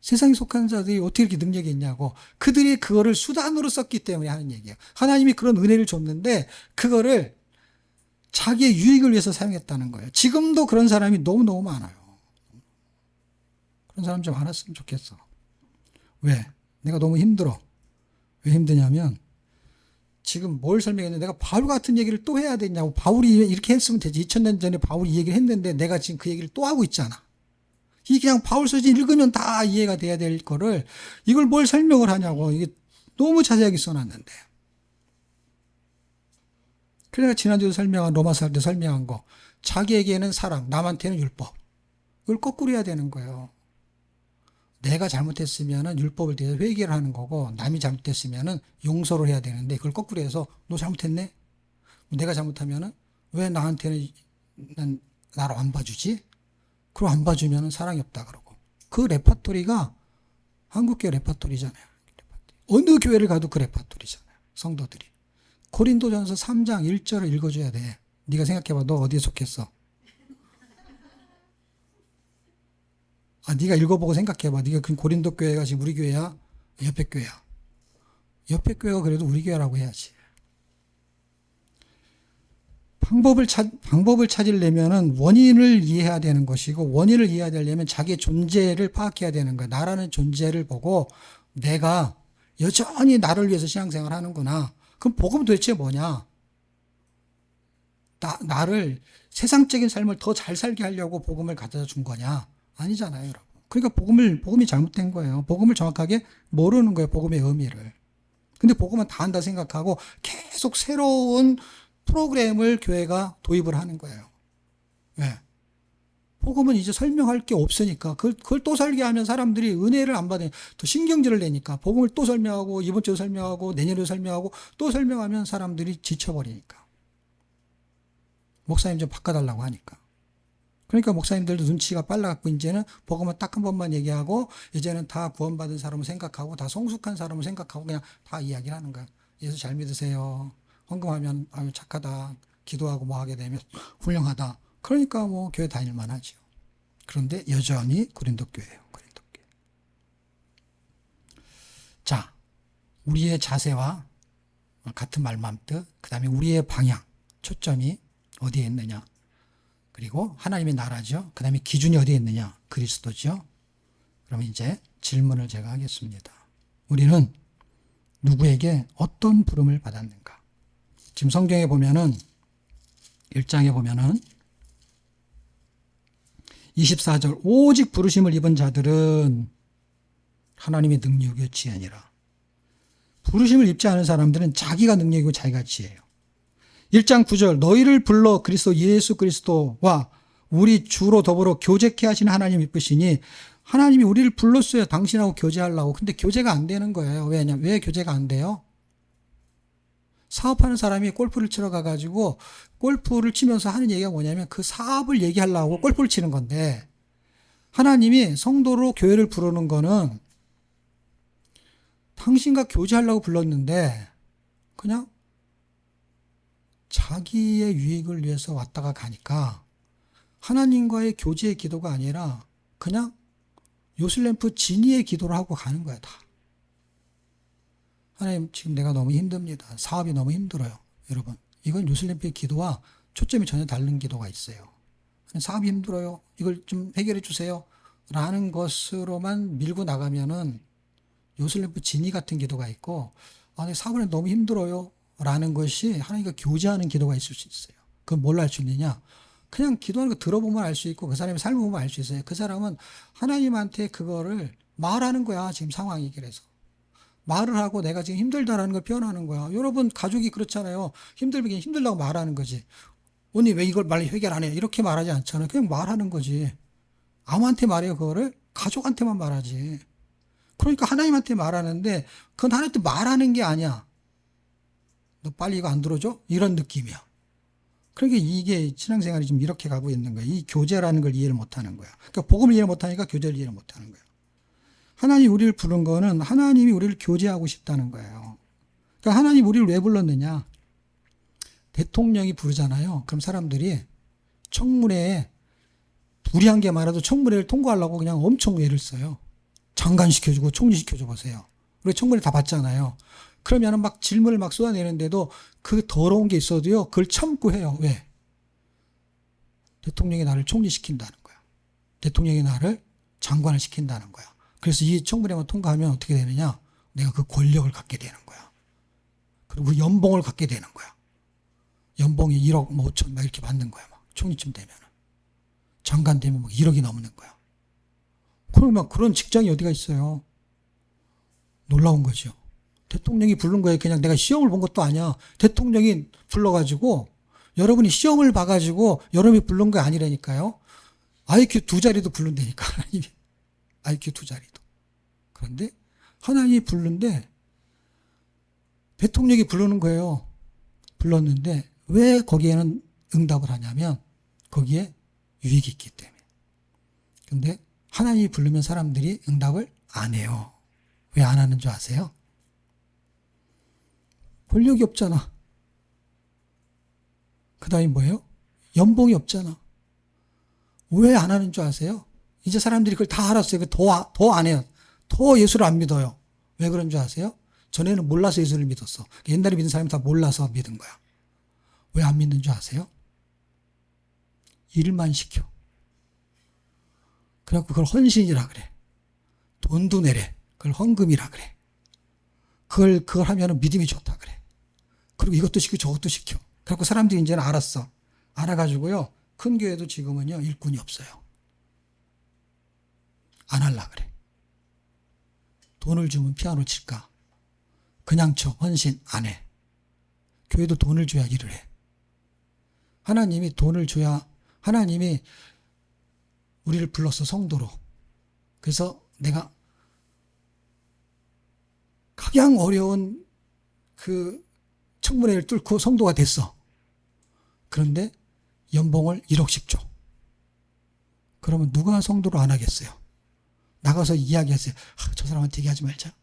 세상에 속한 자들이 어떻게 이렇게 능력이 있냐고. 그들이 그거를 수단으로 썼기 때문에 하는 얘기예요. 하나님이 그런 은혜를 줬는데 그거를 자기의 유익을 위해서 사용했다는 거예요. 지금도 그런 사람이 너무너무 많아요. 그런 사람 좀 알았으면 좋겠어. 왜? 내가 너무 힘들어. 왜 힘드냐면 지금 뭘 설명했는데 내가 바울 같은 얘기를 또 해야 되냐고. 바울이 이렇게 했으면 되지. 2000년 전에 바울이 이 얘기를 했는데 내가 지금 그 얘기를 또 하고 있잖아. 이게 그냥 바울 서신 읽으면 다 이해가 돼야 될 거를 이걸 뭘 설명을 하냐고. 이게 너무 자세하게 써놨는데. 그래서 지난주에 설명한 로마서 할 때 설명한 거. 자기에게는 사랑, 남한테는 율법. 이걸 거꾸로 해야 되는 거예요. 내가 잘못했으면은 율법을 대해서 회개를 하는 거고, 남이 잘못했으면은 용서를 해야 되는데, 그걸 거꾸로 해서, 너 잘못했네? 내가 잘못하면은, 왜 나한테는, 나를 안 봐주지? 그럼 안 봐주면은 사랑이 없다 그러고. 그 레파토리가 한국교회 레파토리잖아요. 어느 교회를 가도 그 레파토리잖아요. 성도들이. 고린도전서 3장 1절을 읽어줘야 돼. 네가 생각해봐. 너 어디에 속했어? 아, 네가 읽어보고 생각해봐. 네가 그 고린도 교회가 지금 우리 교회야? 옆에 교회야. 옆에 교회가 그래도 우리 교회라고 해야지. 방법을 찾으려면은 원인을 이해해야 되는 것이고, 원인을 이해하려면 자기의 존재를 파악해야 되는 거야. 나라는 존재를 보고 내가 여전히 나를 위해서 신앙생활 하는구나. 그럼 복음은 도대체 뭐냐? 나를 세상적인 삶을 더 잘 살게 하려고 복음을 갖다 준 거냐? 아니잖아요, 여러분. 그러니까 복음이 잘못된 거예요. 복음을 정확하게 모르는 거예요, 복음의 의미를. 근데 복음은 다 안다 생각하고 계속 새로운 프로그램을 교회가 도입을 하는 거예요. 왜? 복음은 이제 설명할 게 없으니까 그걸 또 설계하면 사람들이 은혜를 안 받으니 더 신경질을 내니까 복음을 또 설명하고 이번 주에 설명하고 내년에 설명하고 또 설명하면 사람들이 지쳐버리니까. 목사님 좀 바꿔달라고 하니까. 그러니까 목사님들도 눈치가 빨라갖고 이제는 복음은 딱 한 번만 얘기하고 이제는 다 구원받은 사람을 생각하고 다 성숙한 사람을 생각하고 그냥 다 이야기를 하는 거야. 예수 잘 믿으세요. 헌금하면 아유 착하다. 기도하고 뭐 하게 되면 훌륭하다. 그러니까 뭐 교회 다닐만 하죠. 그런데 여전히 고린도 교회예요. 고린도 교회. 자, 우리의 자세와 같은 말만 뜻, 그 다음에 우리의 방향, 초점이 어디에 있느냐. 그리고 하나님의 나라죠. 그 다음에 기준이 어디에 있느냐. 그리스도죠. 그럼 이제 질문을 제가 하겠습니다. 우리는 누구에게 어떤 부름을 받았는가? 지금 성경에 보면은 1장에 보면은 24절 오직 부르심을 입은 자들은 하나님의 능력이 지혜니라. 부르심을 입지 않은 사람들은 자기가 능력이고 자기가 지혜예요. 1장 9절 너희를 불러 그리스도 예수 그리스도와 우리 주로 더불어 교제케 하시는 하나님 이쁘시니 하나님이 우리를 불렀어요. 당신하고 교제하려고. 근데 교제가 안 되는 거예요. 왜 교제가 안 돼요? 사업하는 사람이 골프를 치러 가가지고 골프를 치면서 하는 얘기가 뭐냐면 그 사업을 얘기하려고 골프를 치는 건데 하나님이 성도로 교회를 부르는 거는 당신과 교제하려고 불렀는데 그냥 자기의 유익을 위해서 왔다가 가니까 하나님과의 교제의 기도가 아니라 그냥 요슬램프 진이의 기도를 하고 가는 거야, 다. 하나님, 지금 내가 너무 힘듭니다. 사업이 너무 힘들어요. 여러분, 이건 요슬램프의 기도와 초점이 전혀 다른 기도가 있어요. 사업이 힘들어요. 이걸 좀 해결해 주세요. 라는 것으로만 밀고 나가면은 요슬램프 진이 같은 기도가 있고, 내 사업을 너무 힘들어요. 라는 것이 하나님과 교제하는 기도가 있을 수 있어요. 그건 뭘 알 수 있느냐? 그냥 기도하는 거 들어보면 알 수 있고 그 사람의 삶을 보면 알 수 있어요. 그 사람은 하나님한테 그거를 말하는 거야. 지금 상황이 그래서. 말을 하고 내가 지금 힘들다라는 걸 표현하는 거야. 여러분 가족이 그렇잖아요. 힘들면 힘들다고 말하는 거지. 언니 왜 이걸 빨리 해결 안 해? 이렇게 말하지 않잖아요. 그냥 말하는 거지. 아무한테 말해요, 그거를? 가족한테만 말하지. 그러니까 하나님한테 말하는데 그건 하나님한테 말하는 게 아니야. 너 빨리 이거 안 들어줘? 이런 느낌이야. 그러니까 이게 신앙생활이 지금 이렇게 가고 있는 거야. 이 교제라는 걸 이해를 못하는 거야. 그러니까 복음을 이해 못하니까 교제를 이해 못하는 거야. 하나님이 우리를 부른 거는 하나님이 우리를 교제하고 싶다는 거예요. 그러니까 하나님이 우리를 왜 불렀느냐? 대통령이 부르잖아요. 그럼 사람들이 청문회에 불이한 게 많아도 청문회를 통과하려고 그냥 엄청 애를 써요. 장관시켜주고 총리시켜줘 보세요. 우리 청문회 다 봤잖아요. 그러면은 막 질문을 막 쏟아내는데도 그 더러운 게 있어도요, 그걸 참고 해요. 왜? 대통령이 나를 총리시킨다는 거야. 대통령이 나를 장관을 시킨다는 거야. 그래서 이 청문회만 통과하면 어떻게 되느냐? 내가 그 권력을 갖게 되는 거야. 그리고 연봉을 갖게 되는 거야. 연봉이 1억 뭐 5천 막 이렇게 받는 거야. 막 총리쯤 되면은. 장관 되면 막 1억이 넘는 거야. 그러면 그런 직장이 어디가 있어요? 놀라운 거죠. 대통령이 부른 거예요. 그냥 내가 시험을 본 것도 아니야. 대통령이 불러가지고 여러분이 시험을 봐가지고 여러분이 부른 거 아니라니까요. IQ 2자리도 부른다니까. 하나님이. IQ 2자리도. 그런데 하나님이 부른데 대통령이 부르는 거예요. 불렀는데 왜 거기에는 응답을 하냐면 거기에 유익이 있기 때문에. 근데 하나님이 부르면 사람들이 응답을 안 해요. 왜 안 하는 줄 아세요? 권력이 없잖아. 그 다음에 뭐예요? 연봉이 없잖아. 왜 안 하는 줄 아세요? 이제 사람들이 그걸 다 알았어요. 더 안 해요. 더 예수를 안 믿어요. 왜 그런 줄 아세요? 전에는 몰라서 예수를 믿었어. 옛날에 믿은 사람이 다 몰라서 믿은 거야. 왜 안 믿는 줄 아세요? 일만 시켜. 그래갖고 그걸 헌신이라 그래. 돈도 내래. 그걸 헌금이라 그래. 그걸 하면은 믿음이 좋다 그래. 그리고 이것도 시키고 저것도 시켜. 그래갖고 사람들이 이제는 알았어. 알아가지고요. 큰 교회도 지금은요, 일꾼이 없어요. 안 할라 그래. 돈을 주면 피아노 칠까? 그냥 쳐. 헌신 안 해. 교회도 돈을 줘야 일을 해. 하나님이 돈을 줘야, 하나님이 우리를 불렀어, 성도로. 그래서 내가 가장 어려운 그 청문회를 뚫고 성도가 됐어. 그런데 연봉을 1억씩 줘. 그러면 누가 성도로 안 하겠어요? 나가서 이야기하세요. 저 사람한테 얘기하지 말자.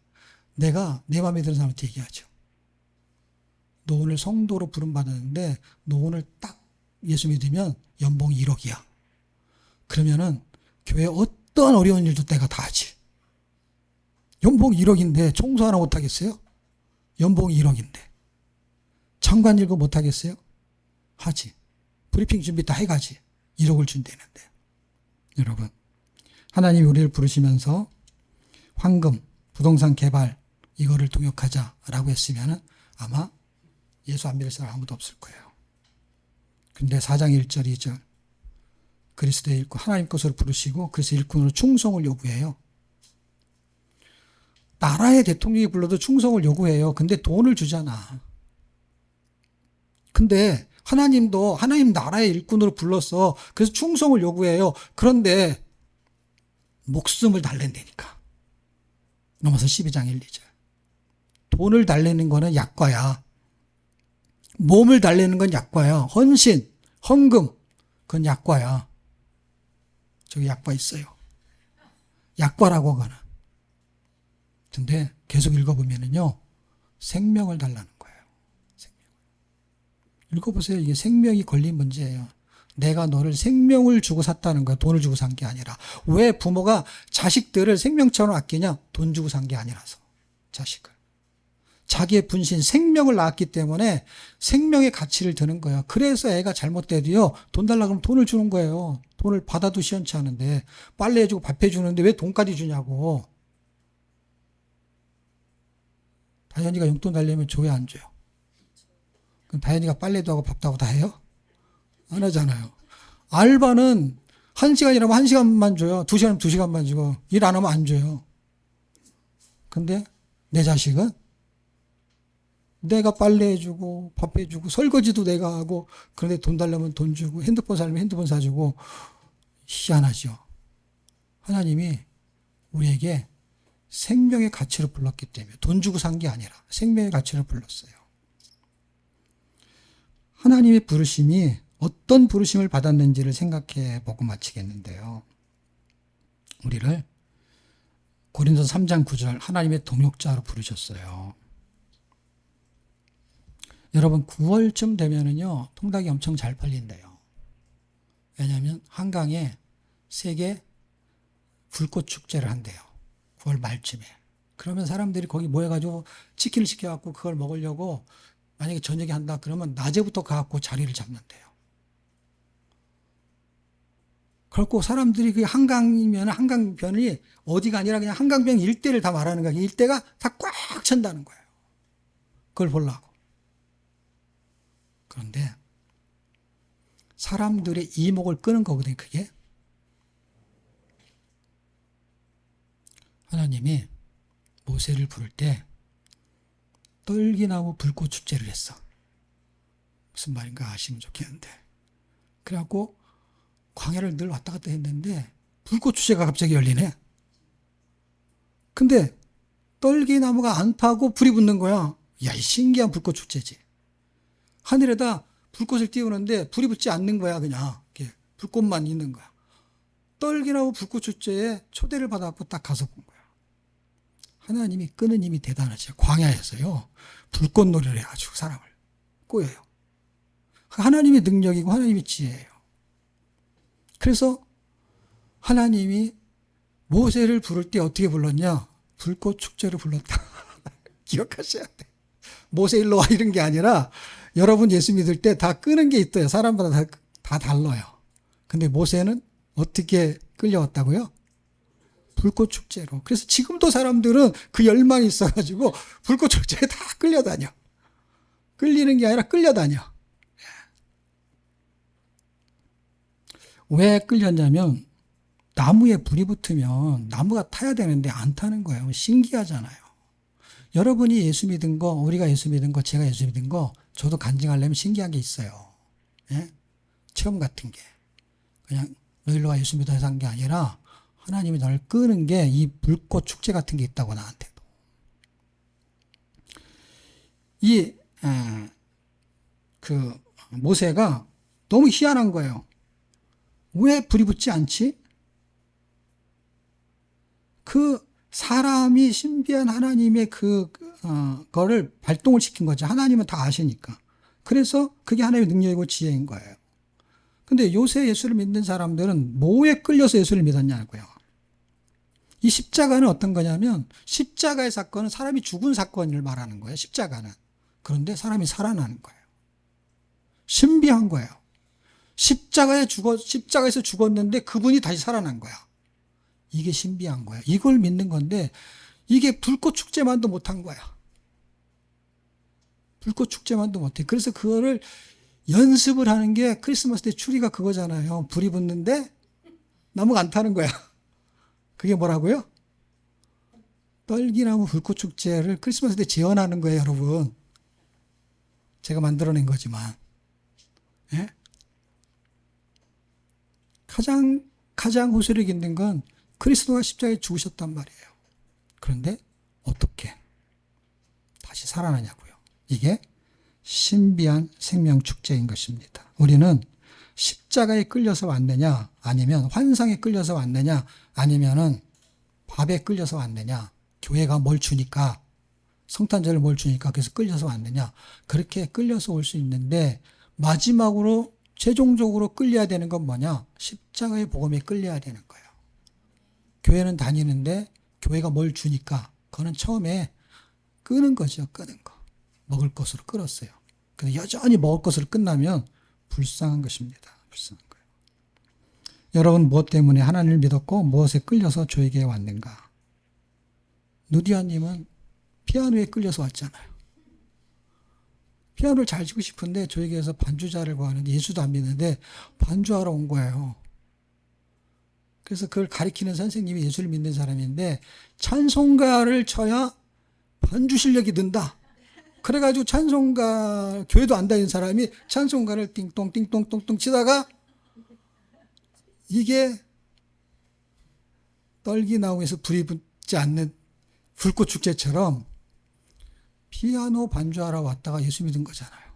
내가 내 마음에 드는 사람한테 얘기하죠. 너 오늘 성도로 부름받았는데 너 오늘 딱 예수 믿으면 연봉이 1억이야. 그러면은 교회 어떤 어려운 일도 내가 다 하지. 연봉 1억인데 청소 하나 못 하겠어요? 연봉이 1억인데. 장관 일고 못 하겠어요? 하지. 브리핑 준비 다 해가지. 1억을 준다는데. 여러분, 하나님이 우리를 부르시면서 황금, 부동산 개발 이거를 동역하자라고 했으면 아마 예수 안 믿을 사람 아무도 없을 거예요. 근데 4장 1절 2절 그리스도의 일꾼, 하나님 것으로 부르시고 그래서 일꾼으로 충성을 요구해요. 나라의 대통령이 불러도 충성을 요구해요. 근데 돈을 주잖아. 근데 하나님도 하나님 나라의 일꾼으로 불렀어. 그래서 충성을 요구해요. 그런데 목숨을 달랜다니까. 로마서 12장 1, 2절. 돈을 달래는 거는 약과야. 몸을 달래는 건 약과야. 헌신, 헌금, 그건 약과야. 저기 약과 있어요. 약과라고 그거는. 근데 계속 읽어보면은요, 생명을 달라는 거예요. 생명. 읽어보세요. 이게 생명이 걸린 문제예요. 내가 너를 생명을 주고 샀다는 거야. 돈을 주고 산 게 아니라. 왜 부모가 자식들을 생명처럼 아끼냐? 돈 주고 산 게 아니라서. 자식을. 자기의 분신, 생명을 낳았기 때문에 생명의 가치를 드는 거예요. 그래서 애가 잘못돼도요, 돈 달라고 하면 돈을 주는 거예요. 돈을 받아도 시원치 않은데, 빨래해주고 밥해주는데 왜 돈까지 주냐고. 다현이가 용돈 달려면 줘야 안 줘요? 그럼 다현이가 빨래도 하고 밥도 하고 다 해요? 안 하잖아요. 알바는 1시간이라면 1시간만 줘요. 2시간이면 2시간만 주고, 일 안 하면 안 줘요. 근데 내 자식은 내가 빨래해주고 밥해주고 설거지도 내가 하고, 그런데 돈 달라면 돈 주고, 핸드폰 사려면 핸드폰 사주고. 희한하죠. 하나님이 우리에게 생명의 가치를 불렀기 때문에, 돈 주고 산 게 아니라 생명의 가치를 불렀어요. 하나님의 부르심이 어떤 부르심을 받았는지를 생각해 보고 마치겠는데요. 우리를 고린도서 3장 9절 하나님의 동역자로 부르셨어요. 여러분 9월쯤 되면은요, 통닭이 엄청 잘 팔린대요. 왜냐하면 한강에 세계 불꽃 축제를 한대요. 9월 말쯤에. 그러면 사람들이 거기 모여가지고 치킨을 시켜갖고 그걸 먹으려고, 만약에 저녁에 한다 그러면 낮에부터 가갖고 자리를 잡는데요. 그렇고 사람들이 그 한강이면 한강변이 어디가 아니라 그냥 한강변 일대를 다 말하는 거예요. 일대가 다 꽉 찬다는 거예요. 그걸 보려고. 그런데 사람들의 이목을 끄는 거거든요, 그게. 하나님이 모세를 부를 때 떨기나무 불꽃 축제를 했어. 무슨 말인가 아시면 좋겠는데. 그래갖고 광야를 늘 왔다 갔다 했는데 불꽃 축제가 갑자기 열리네. 근데 떨기나무가 안 타고 불이 붙는 거야. 야, 이 신기한 불꽃 축제지. 하늘에다 불꽃을 띄우는데 불이 붙지 않는 거야. 그냥 이렇게 불꽃만 있는 거야. 떨기나무 불꽃 축제에 초대를 받아갖고 딱 가서 본 거야. 하나님이 끄는 힘이 대단하죠. 광야에서요, 불꽃놀이를 해가지고 사람을 꼬여요. 하나님의 능력이고 하나님의 지혜예요. 그래서 하나님이 모세를 부를 때 어떻게 불렀냐? 불꽃 축제를 불렀다. 기억하셔야 돼. 모세 일로 와 이런 게 아니라, 여러분 예수 믿을 때 다 끄는 게 있어요. 사람마다 다 달라요. 근데 모세는 어떻게 끌려왔다고요? 불꽃 축제로. 그래서 지금도 사람들은 그 열망이 있어가지고 불꽃 축제에 다 끌려다녀. 끌리는 게 아니라 끌려다녀. 왜 끌렸냐면, 나무에 불이 붙으면 나무가 타야 되는데 안 타는 거예요. 신기하잖아요. 여러분이 예수 믿은 거, 우리가 예수 믿은 거, 제가 예수 믿은 거, 저도 간증하려면 신기한 게 있어요. 예? 체험 같은 게. 그냥 너 일로 와 예수 믿어서 한 게 아니라, 하나님이 너를 끄는 게 이 불꽃 축제 같은 게 있다고, 나한테도. 모세가 너무 희한한 거예요. 왜 불이 붙지 않지? 그 사람이 신비한 하나님의 거를 발동을 시킨 거죠. 하나님은 다 아시니까. 그래서 그게 하나님의 능력이고 지혜인 거예요. 근데 요새 예수를 믿는 사람들은 뭐에 끌려서 예수를 믿었냐고요. 이 십자가는 어떤 거냐면, 십자가의 사건은 사람이 죽은 사건을 말하는 거예요. 십자가는. 그런데 사람이 살아나는 거예요. 신비한 거예요. 십자가에서 죽었는데 그분이 다시 살아난 거야. 이게 신비한 거야. 이걸 믿는 건데, 이게 불꽃 축제만도 못한 거야. 불꽃 축제만도 못해. 그래서 그거를 연습을 하는 게, 크리스마스 때 추리가 그거잖아요. 불이 붙는데 나무가 안 타는 거야. 그게 뭐라고요? 떨기나무 불꽃 축제를 크리스마스 때 재현하는 거예요, 여러분. 제가 만들어낸 거지만. 예? 가장 호소력 있는 건 그리스도가 십자가에 죽으셨단 말이에요. 그런데 어떻게 다시 살아나냐고요. 이게 신비한 생명 축제인 것입니다. 우리는 십자가에 끌려서 왔느냐, 아니면 환상에 끌려서 왔느냐, 아니면은 밥에 끌려서 왔느냐, 교회가 뭘 주니까, 성탄절을 뭘 주니까 그래서 끌려서 왔느냐, 그렇게 끌려서 올 수 있는데, 마지막으로 최종적으로 끌려야 되는 건 뭐냐? 십자가의 복음에 끌려야 되는 거예요. 교회는 다니는데 교회가 뭘 주니까 그거는 처음에 끄는 거죠. 끄는 거. 먹을 것으로 끌었어요. 근데 여전히 먹을 것으로 끝나면 불쌍한 것입니다. 불쌍한 거예요. 여러분 무엇 때문에 하나님을 믿었고 무엇에 끌려서 저에게 왔는가? 누디아님은 피아노에 끌려서 왔잖아요. 피아노를 잘 치고 싶은데 저에게서 반주자를 구하는데 예수도 안 믿는데 반주하러 온 거예요. 그래서 그걸 가리키는 선생님이 예수를 믿는 사람인데 찬송가를 쳐야 반주 실력이 는다. 그래가지고 찬송가 교회도 안 다니는 사람이 찬송가를 띵동 띵동 똥똥 치다가 이게 떨기 나무에서 불이 붙지 않는 불꽃 축제처럼 피아노 반주하러 왔다가 예수 믿은 거잖아요.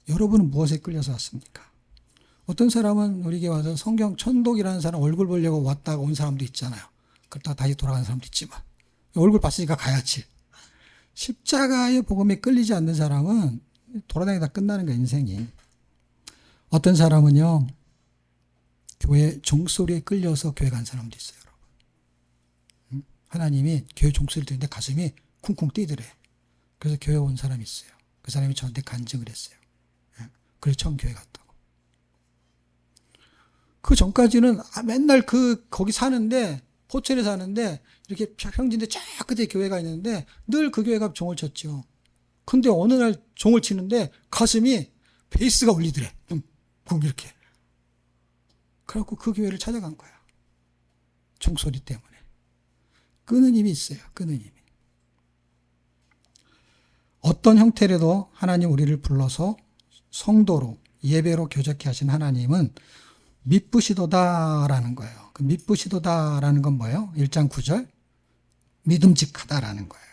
여러분은 무엇에 끌려서 왔습니까? 어떤 사람은 우리에게 와서 성경 천독이라는 사람 얼굴 보려고 왔다가 온 사람도 있잖아요. 그러다가 다시 돌아가는 사람도 있지만 얼굴 봤으니까 가야지. 십자가의 복음에 끌리지 않는 사람은 돌아다니다 끝나는 거예요, 인생이. 어떤 사람은요, 교회 종소리에 끌려서 교회 간 사람도 있어요, 여러분. 하나님이 교회 종소리를 듣는데 가슴이 쿵쿵 뛰더래. 그래서 교회 온 사람이 있어요. 그 사람이 저한테 간증을 했어요. 그래서 처음 교회 갔다고. 그 전까지는 맨날 거기 사는데, 포천에 사는데, 이렇게 평진대 쫙 끝에 교회가 있는데, 늘 그 교회가 종을 쳤죠. 근데 어느 날 종을 치는데, 가슴이 베이스가 울리더래. 쿵, 이렇게. 그래갖고 그 교회를 찾아간 거야. 종소리 때문에. 끄는 힘이 있어요. 끄는 힘이. 어떤 형태로도 하나님 우리를 불러서 성도로, 예배로 교적케 하신 하나님은 미쁘시도다라는 거예요. 그 미쁘시도다라는 건 뭐예요? 1장 9절. 믿음직하다라는 거예요.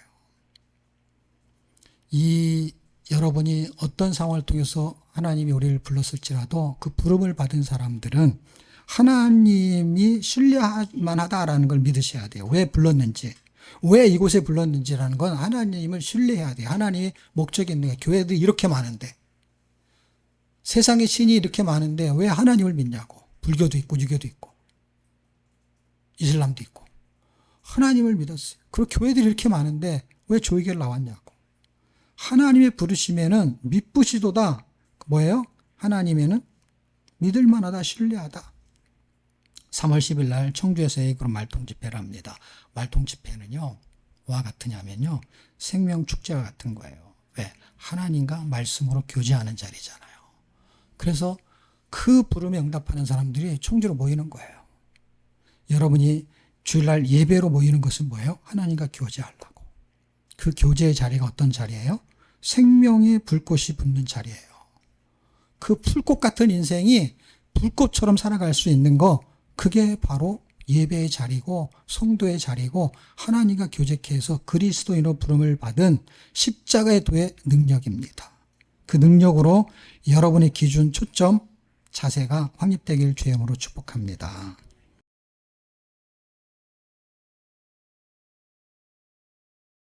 여러분이 어떤 상황을 통해서 하나님이 우리를 불렀을지라도 그 부름을 받은 사람들은 하나님이 신뢰할 만하다라는 걸 믿으셔야 돼요. 왜 불렀는지, 왜 이곳에 불렀는지라는 건 하나님을 신뢰해야 돼요. 하나님의 목적이 있는 거예요. 교회들이 이렇게 많은데, 세상에 신이 이렇게 많은데 왜 하나님을 믿냐고. 불교도 있고 유교도 있고 이슬람도 있고 하나님을 믿었어요. 그리고 교회들이 이렇게 많은데 왜 조이결 나왔냐고. 하나님의 부르심에는 미쁘시도다. 뭐예요? 하나님에는 믿을만하다, 신뢰하다. 3월 10일 날 청주에서 그런 말통 집회를 합니다. 말통 집회는요, 와 같으냐면요, 생명축제와 같은 거예요. 왜? 하나님과 말씀으로 교제하는 자리잖아요. 그래서 그 부름에 응답하는 사람들이 청주로 모이는 거예요. 여러분이 주일날 예배로 모이는 것은 뭐예요? 하나님과 교제하려고. 그 교제의 자리가 어떤 자리예요? 생명의 불꽃이 붙는 자리예요. 그 불꽃 같은 인생이 불꽃처럼 살아갈 수 있는 거, 그게 바로 예배의 자리고 성도의 자리고 하나님과 교제케 해서 그리스도인으로 부름을 받은 십자가의 도의 능력입니다. 그 능력으로 여러분의 기준, 초점, 자세가 확립되길 주의 이름으로 축복합니다.